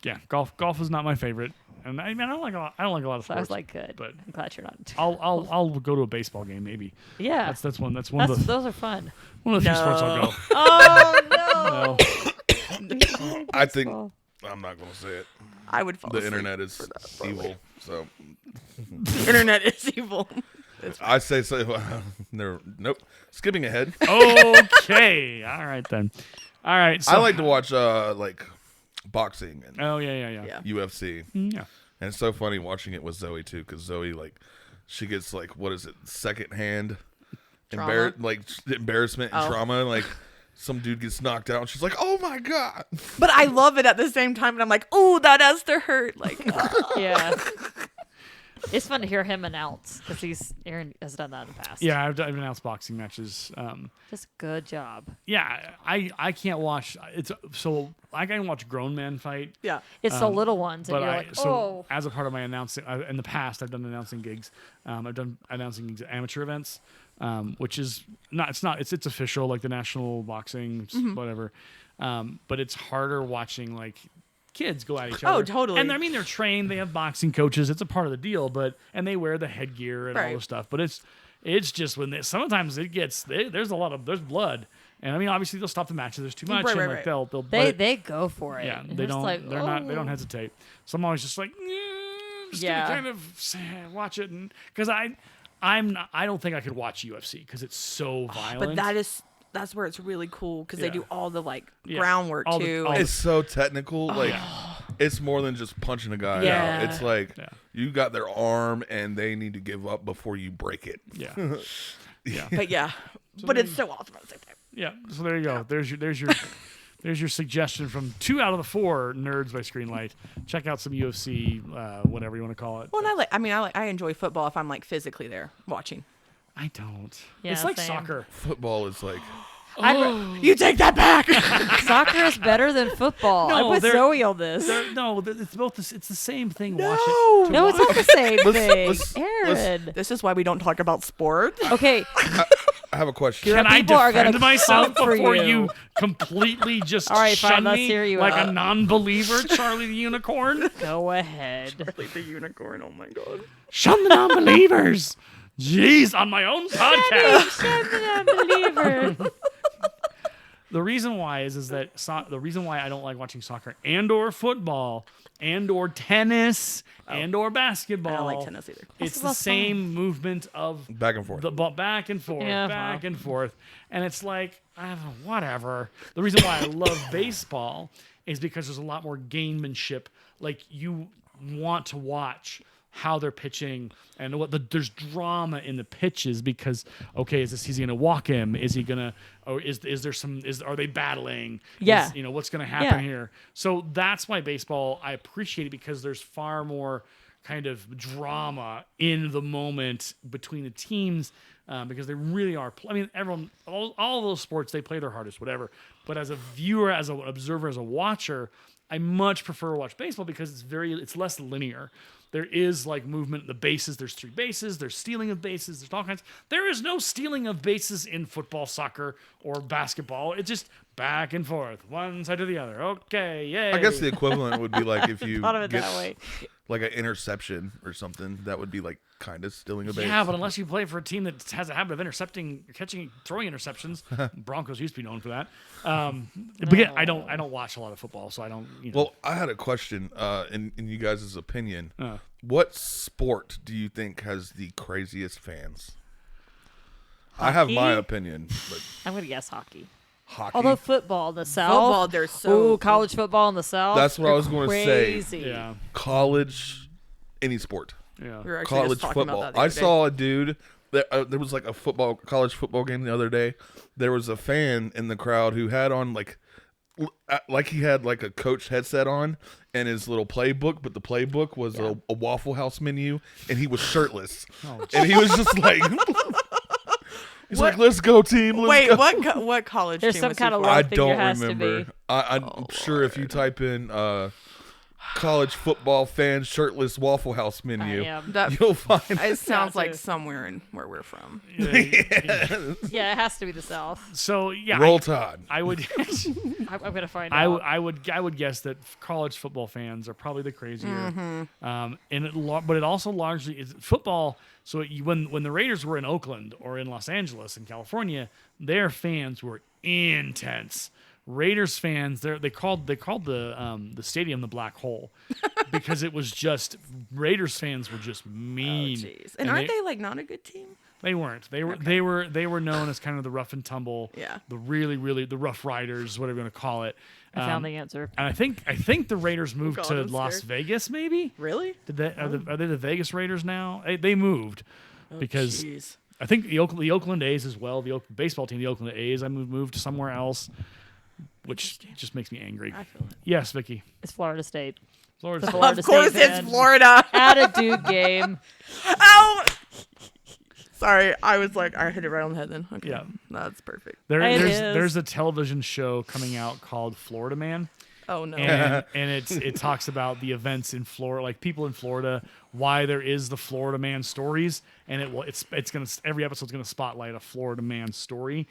Yeah, golf is not my favorite, and I don't like a lot of So sports. I was like, good. but I'm glad you're not. I'll go to a baseball game maybe. Yeah. That's one of the Those are fun. one of the few sports I'll go. Oh No. I think I'm not gonna say it. I would fall The asleep internet is for that, probably. evil, so Internet is evil. I say so. Nope. Skipping ahead. Okay, all right then. All right. So, I like to watch like boxing and Oh yeah. Yeah. UFC, Yeah. and it's so funny watching it with Zoe too, because Zoe she gets what is it, secondhand Trauma? embarrassment and Oh. trauma, like. Some dude gets knocked out, and she's like, "Oh my god!" But I love it at the same time, and I'm like, "Oh, that has to hurt." Like, yeah. It's fun to hear him announce because Aaron has done that in the past. Yeah, I've announced boxing matches. Just good job. Yeah, I can't watch. It's so I can watch grown men fight. yeah. It's the little ones, and But you're like, so as a part of my announcing, in the past, I've done announcing gigs. I've done announcing gigs at amateur events, which is it's official, like the national boxing, whatever. But it's harder watching like kids go at each other. Oh, totally. And I mean, they're trained. They have boxing coaches. It's a part of the deal. And they wear the headgear and all Right. this stuff. But it's just sometimes it gets there's blood. And I mean, obviously they'll stop the matches. There's too much. Right, and right, like right. they'll they go for it. yeah, And they it's don't. like, They're not. They don't oh. hesitate. So I'm always just like, just Yeah. gonna kind of watch it, and because I don't think I could watch UFC because it's so violent. But that's where it's really cool because Yeah. they do all the Yeah. groundwork All the- too. all the- It's so technical. Like, it's more than just punching a guy Yeah. out. It's like Yeah. you got their arm, and they need to give up before you break it. yeah, yeah, but yeah, but it's so awesome at the same time. yeah. So there you go. There's your suggestion from 2 out of the 4 nerds by Screenlight. Check out some UFC, whatever you want to call it. Well, and I enjoy football if I'm like physically there watching. I don't. Yeah, it's like same. soccer. Football is like You take that back. Soccer is better than football. No, I'm with they're- Zoe on this. It's both. It's the same thing. No. Watch it. to No, it's watch not the same thing. let's- Aaron. This is why we don't talk about sports. Okay, I have a question. Your Can I people are gonna defend myself come for before you. you completely just All right, fine, shun let's me hear you like out. a non-believer, Charlie the Unicorn? go ahead. Like the unicorn. Oh my god. Shun the non-believers. Jeez, on my own podcast. Unbeliever. The reason why is that the reason why I don't like watching soccer and/or football and/or tennis and/or basketball. I don't like tennis either. It's the Basketball's same movement of Back and forth. the ball back and forth, Yeah, back wow. and forth, and it's like I don't know, whatever. The reason why I love baseball is because there's a lot more gamemanship. Like you want to watch how they're pitching and there's drama in the pitches because is he gonna walk him? Is he gonna? Or are they battling? Yeah. What's gonna happen Yeah. here? So that's why baseball I appreciate it because there's far more kind of drama in the moment between the teams because they really are. I mean, all those sports they play their hardest, whatever. But as a viewer, as an observer, as a watcher, I much prefer to watch baseball because it's less linear. There is like movement. The bases. There's 3 bases. There's stealing of bases. There's all kinds. There is no stealing of bases in football, soccer, or basketball. It's just back and forth, one side to the other. Okay, yay. I guess the equivalent would be like if you Thought of it get, that way. like an interception or something, that would be like kind of stealing a base. Yeah, but unless you play for a team that has a habit of intercepting, catching, throwing interceptions, Broncos used to be known for that. But yeah, I don't watch a lot of football, so I don't. Well, I had a question. In you guys' opinion, what sport do you think has the craziest fans? I have my Hockey? opinion, but I'm gonna guess hockey. hockey. Although football in the South. Football, they're so. Ooh, college football in the South. That's what I was going to say. Crazy. yeah, college, any sport. yeah. We were actually College just talking football. About that the I other day. saw a dude that there was like a college football game the other day. There was a fan in the crowd who had on like he had like a coach headset on and his little playbook, but the playbook was a Waffle House menu, and he was shirtless, and he was just like. He's like, let's go, team. Let's go. What college There's team some was kind he of for? I love figure don't has to remember. be. I'm sure if you type in college football fan shirtless Waffle House menu, That you'll find. it sounds like too. somewhere in where we're from. Yeah, it has to be the South. So yeah, Roll Tide. I would. I'm gonna find I out. would guess that college football fans are probably the crazier, Mm-hmm. but it also largely is football. So when the Raiders were in Oakland or in Los Angeles in California, their fans were intense. Raiders fans, they called the stadium the Black Hole because it was just Raiders fans were just mean. Jeez. And aren't they like not a good team? They weren't. They were known as kind of the rough and tumble. Yeah. The really the Rough Riders, whatever you want to call it. I found the answer. And I think the Raiders moved God, to I'm Las scared. Vegas. Maybe Really? did they are they the Vegas Raiders now? They moved because Jeez. I think the Oakland A's as well. The baseball team, the Oakland A's, I moved somewhere else, which just makes me angry. I feel it. Yes, Vicki. It's Florida State. Florida. The Florida Of course, State it's fan. Florida. Attitude game. Ow! Sorry, I was like, I hit it right on the head then. Okay. Yeah. That's perfect. It is. There's a television show coming out called Florida Man. Oh, no. and it talks about the events in Florida, like people in Florida, why there is the Florida Man stories, and it's gonna every episode's gonna spotlight a Florida Man story,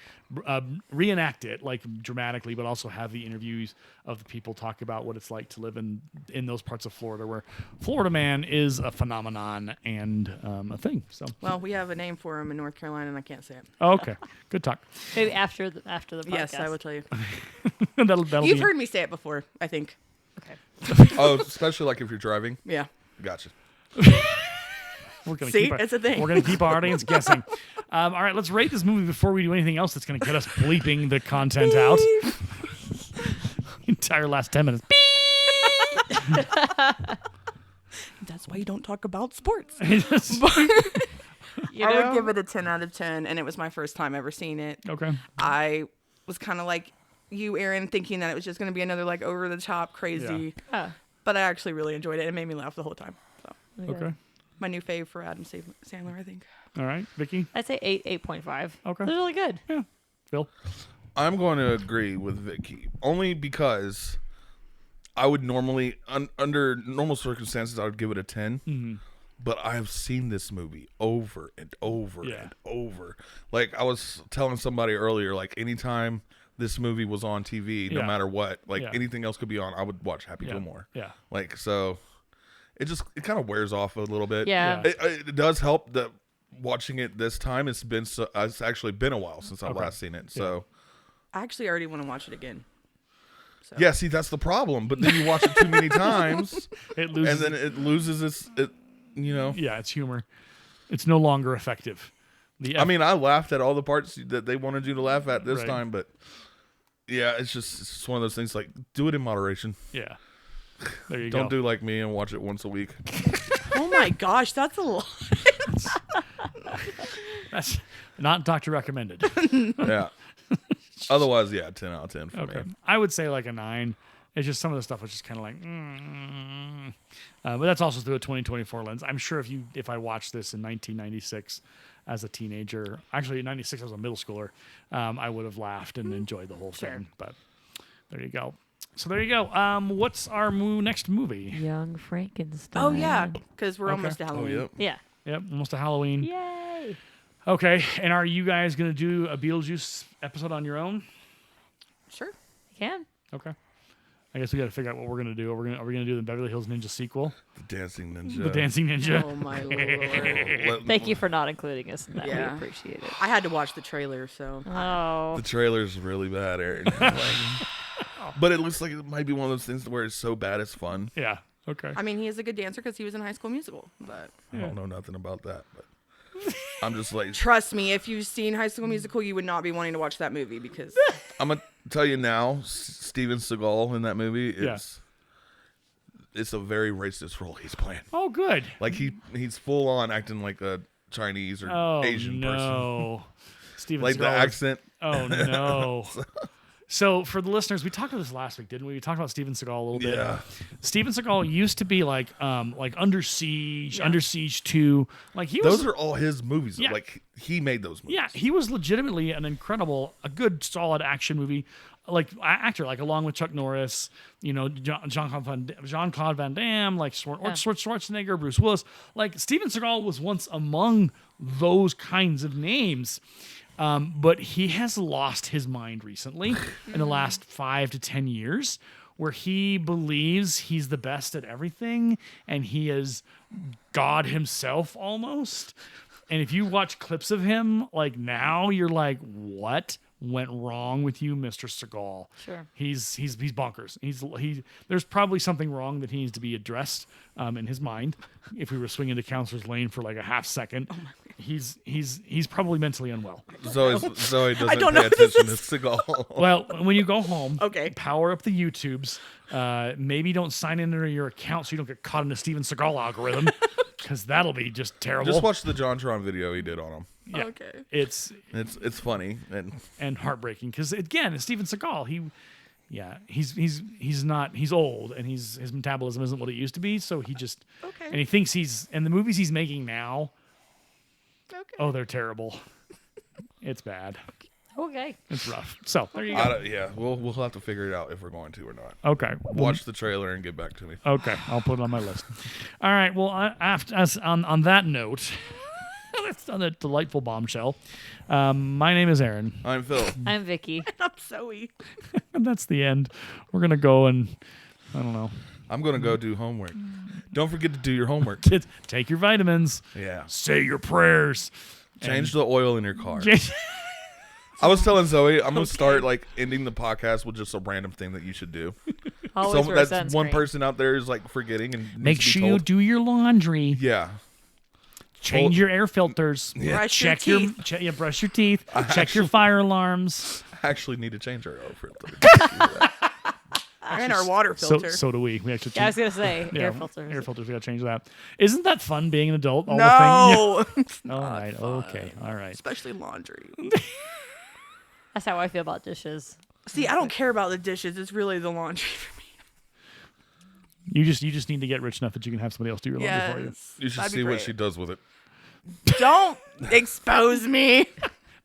reenact it like dramatically, but also have the interviews of the people talk about what it's like to live in those parts of Florida where Florida Man is a phenomenon and a thing. So Well, we have a name for him in North Carolina, and I can't say it. okay, good talk. Maybe after the podcast. Yes, I will tell you. that'll You've be heard me say it before, I think. Okay. Oh, especially like if you're driving. Yeah. Gotcha. We're gonna See? keep It's a thing. We're going to keep our audience guessing. All right, let's rate this movie before we do anything else that's going to get us bleeping the content out. Entire last 10 minutes. That's why you don't talk about sports. You I know? would give it a 10 out of 10, and it was my first time ever seeing it. Okay. I was kind of like you, Aaron, thinking that it was just going to be another like over the top crazy, Yeah. but I actually really enjoyed it. It made me laugh the whole time. So Okay. my new fave for Adam Sandler, I think. All right, Vicki. I'd say 8.5. Okay. It's really good. Yeah. Phil. I'm going to agree with Vicky only because I would normally, under normal circumstances, I would give it a 10. Mm-hmm. But I have seen this movie over and over Yeah. and over. Like I was telling somebody earlier, like anytime this movie was on TV, no Yeah. matter what, like Yeah. anything else could be on, I would watch Happy Yeah. Gilmore. Yeah. Like so, it kind of wears off a little bit. Yeah. It does help that watching it this time. It's actually been a while since I've Okay. last seen it. So I actually already want to watch it again. So. yeah, see that's the problem. But then you watch it too many times, It loses. and then it loses its. You know. yeah, it's humor. It's no longer effective. I mean, I laughed at all the parts that they wanted you to laugh at this Right. time, but yeah, it's just one of those things. Like, do it in moderation. yeah. There you Don't go. do like me and watch it once a week. Oh my gosh, that's a lot. That's not doctor recommended. Yeah. Otherwise, yeah, 10 out of 10 for Okay. me. I would say like a 9. It's just some of the stuff was just kind of like, but that's also through a 2024 lens. I'm sure if I watched this in 1996 as a teenager, actually in 96 I was a middle schooler, I would have laughed and enjoyed the whole thing. But there you go. So there you go. What's our next movie? Young Frankenstein. Oh yeah, because we're Okay. almost to Oh, Halloween. yep. Yeah. Yep, almost a Halloween. Yay. Okay, and are you guys gonna do a Beetlejuice episode on your own? Sure. You can. Okay. I guess we got to figure out what we're gonna do. Are we gonna do the Beverly Hills Ninja sequel? The Dancing Ninja. The Dancing Ninja. Oh my lord. Thank you for not including us in that. Yeah. We appreciate it. I had to watch the trailer, so. Oh. The trailer's really bad, Aaron. But it looks like it might be one of those things where it's so bad it's fun. Yeah. Okay. I mean, he is a good dancer because he was in High School Musical, but. I don't know nothing about that, but I'm just like, Trust me, if you've seen High School Musical, you would not be wanting to watch that movie because. I'm gonna tell you now, Steven Seagal in that movie Yeah. it's a very racist role he's playing. Oh, good. Like he's full on acting like a Chinese or Asian person. No. Steven Like the Seagal is- accent. Oh no. So for the listeners, we talked about this last week, didn't we? We talked about Steven Seagal a little bit. Yeah. Steven Seagal used to be like Under Siege, Under Siege 2. Like he was Those are all his movies. Yeah. Like he made those movies. Yeah, he was legitimately a good, solid action movie, actor, like along with Chuck Norris, Jean-Claude Van Damme, like Schwarzenegger, Bruce Willis. Like Steven Seagal was once among those kinds of names. But he has lost his mind recently in the last 5 to 10 years, where he believes he's the best at everything and he is God himself almost. And if you watch clips of him, like now, you're like, what went wrong with you, Mr. Seagal? Sure. He's bonkers. There's probably something wrong that he needs to be addressed in his mind. If we were swinging to Counselor's Lane for like a half second, he's probably mentally unwell. Zoe doesn't don't know pay who this attention to Seagal. Well, when you go home, Okay. power up the YouTubes. Maybe don't sign into your account so you don't get caught in the Steven Seagal algorithm, because that'll be just terrible. Just watch the JonTron video he did on him. Yeah. Okay. It's It's funny and heartbreaking because again, it's Steven Seagal. He's old and his metabolism isn't what it used to be. So he just and he thinks and the movies he's making now. Okay. Oh, they're terrible. It's bad. Okay. It's rough. So there you go. yeah, we'll have to figure it out if we're going to or not. Okay. Watch the trailer and get back to me. Okay, I'll put it on my list. All right. Well, on that note, on that delightful bombshell, my name is Aaron, I'm Phil. I'm Vicki. I'm Zoe. and that's the end. We're gonna go and I don't know. I'm gonna go do homework. Don't forget to do your homework. Take your vitamins. Yeah. Say your prayers. Change the oil in your car. I was telling Zoe I'm gonna start like ending the podcast with just a random thing that you should do. Always wear That's one sunscreen. person out there is like forgetting and Make needs to sure be you told. do your laundry. Yeah. Change your air filters. Yeah. Brush your Check your teeth. brush your teeth. Check your fire alarms. I actually need to change our oil filter. And our water filter. So do we. We actually. Yeah, I was gonna say Yeah, air filters. Air filters. We gotta change that. Isn't that fun being an adult? All No. The things? Yeah. All right. Okay. All right. Especially laundry. That's how I feel about dishes. See, I don't care about the dishes. It's really the laundry for me. You just need to get rich enough that you can have somebody else do your laundry for you. Yes. You should That'd be see what great. she does with it. Don't expose me.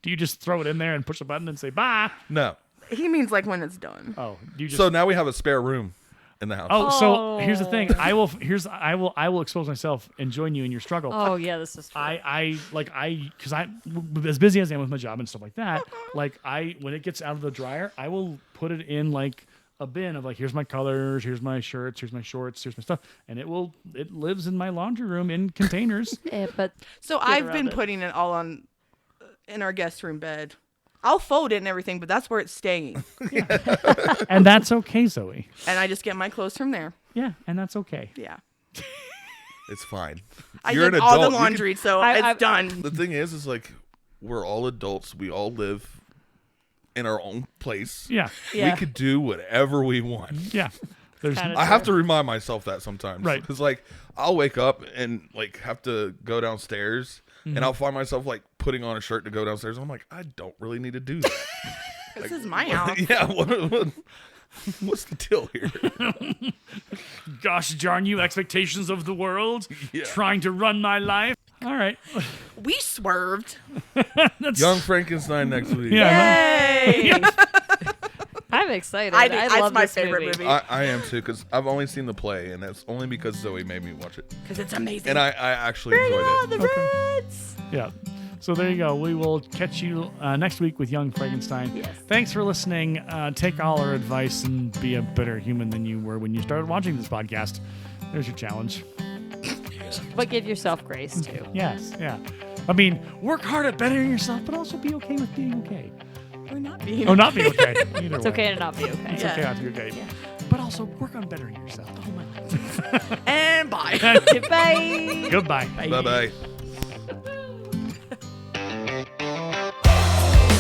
Do you just throw it in there and push a button and say bye? No. He means like when it's done. Oh, do you just? So now we have a spare room in the house. So here's the thing. I will expose myself and join you in your struggle. Oh yeah, this is true. Because as busy as I am with my job and stuff like that, when it gets out of the dryer, I will put it in like a bin of like, here's my colors, here's my shirts, here's my shorts, here's my stuff, and it lives in my laundry room in containers. Yeah, but So Get I've around been it. putting it all on in our guest room bed. I'll fold it and everything, but that's where it's staying. And that's okay, Zoe. And I just get my clothes from there. Yeah, and that's okay. Yeah. It's fine. I You're did an all adult. the You laundry, so I- it's done. The thing is like we're all adults. We all live in our own place. Yeah, yeah. We could do whatever we want. yeah. There's Kinda I have to remind myself that sometimes. Right. Because like I'll wake up and like have to go downstairs and I'll find myself like putting on a shirt to go downstairs. And I'm like, I don't really need to do that. This is my house. Yeah. What's the deal here? gosh darn you, expectations of the world, Yeah. trying to run my life. All right. We swerved. That's Young Frankenstein next week. Yeah. Yay! I'm excited. I do. I It's love my this favorite movie. I am too because I've only seen the play and that's only because Zoe made me watch it. Because it's amazing. And I actually enjoyed it. the Reds. Yeah. So there you go. We will catch you next week with Young Frankenstein. Yes. Thanks for listening. Take all our advice and be a better human than you were when you started watching this podcast. There's your challenge. But give yourself grace too. Yes, yeah. I mean, work hard at bettering yourself, but also be okay with being okay. Or not being. Oh, not be okay. Either It's way. okay to not be okay. It's okay not to be okay. Yeah. But also work on bettering yourself. Oh my And bye. Goodbye. Goodbye. Bye-bye.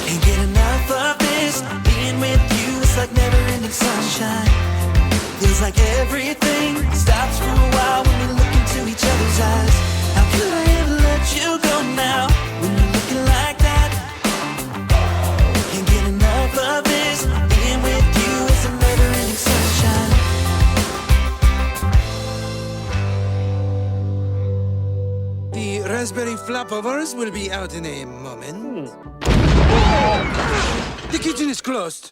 Can't get enough of this. Being with you is like never-ending sunshine. Feels like everything stops for a while when we look into each other's eyes. How could I ever let you go now when you're looking like that? Can't get enough of this. Being with you is a never-ending sunshine. The raspberry flap of ours will be out in a moment. The kitchen is closed.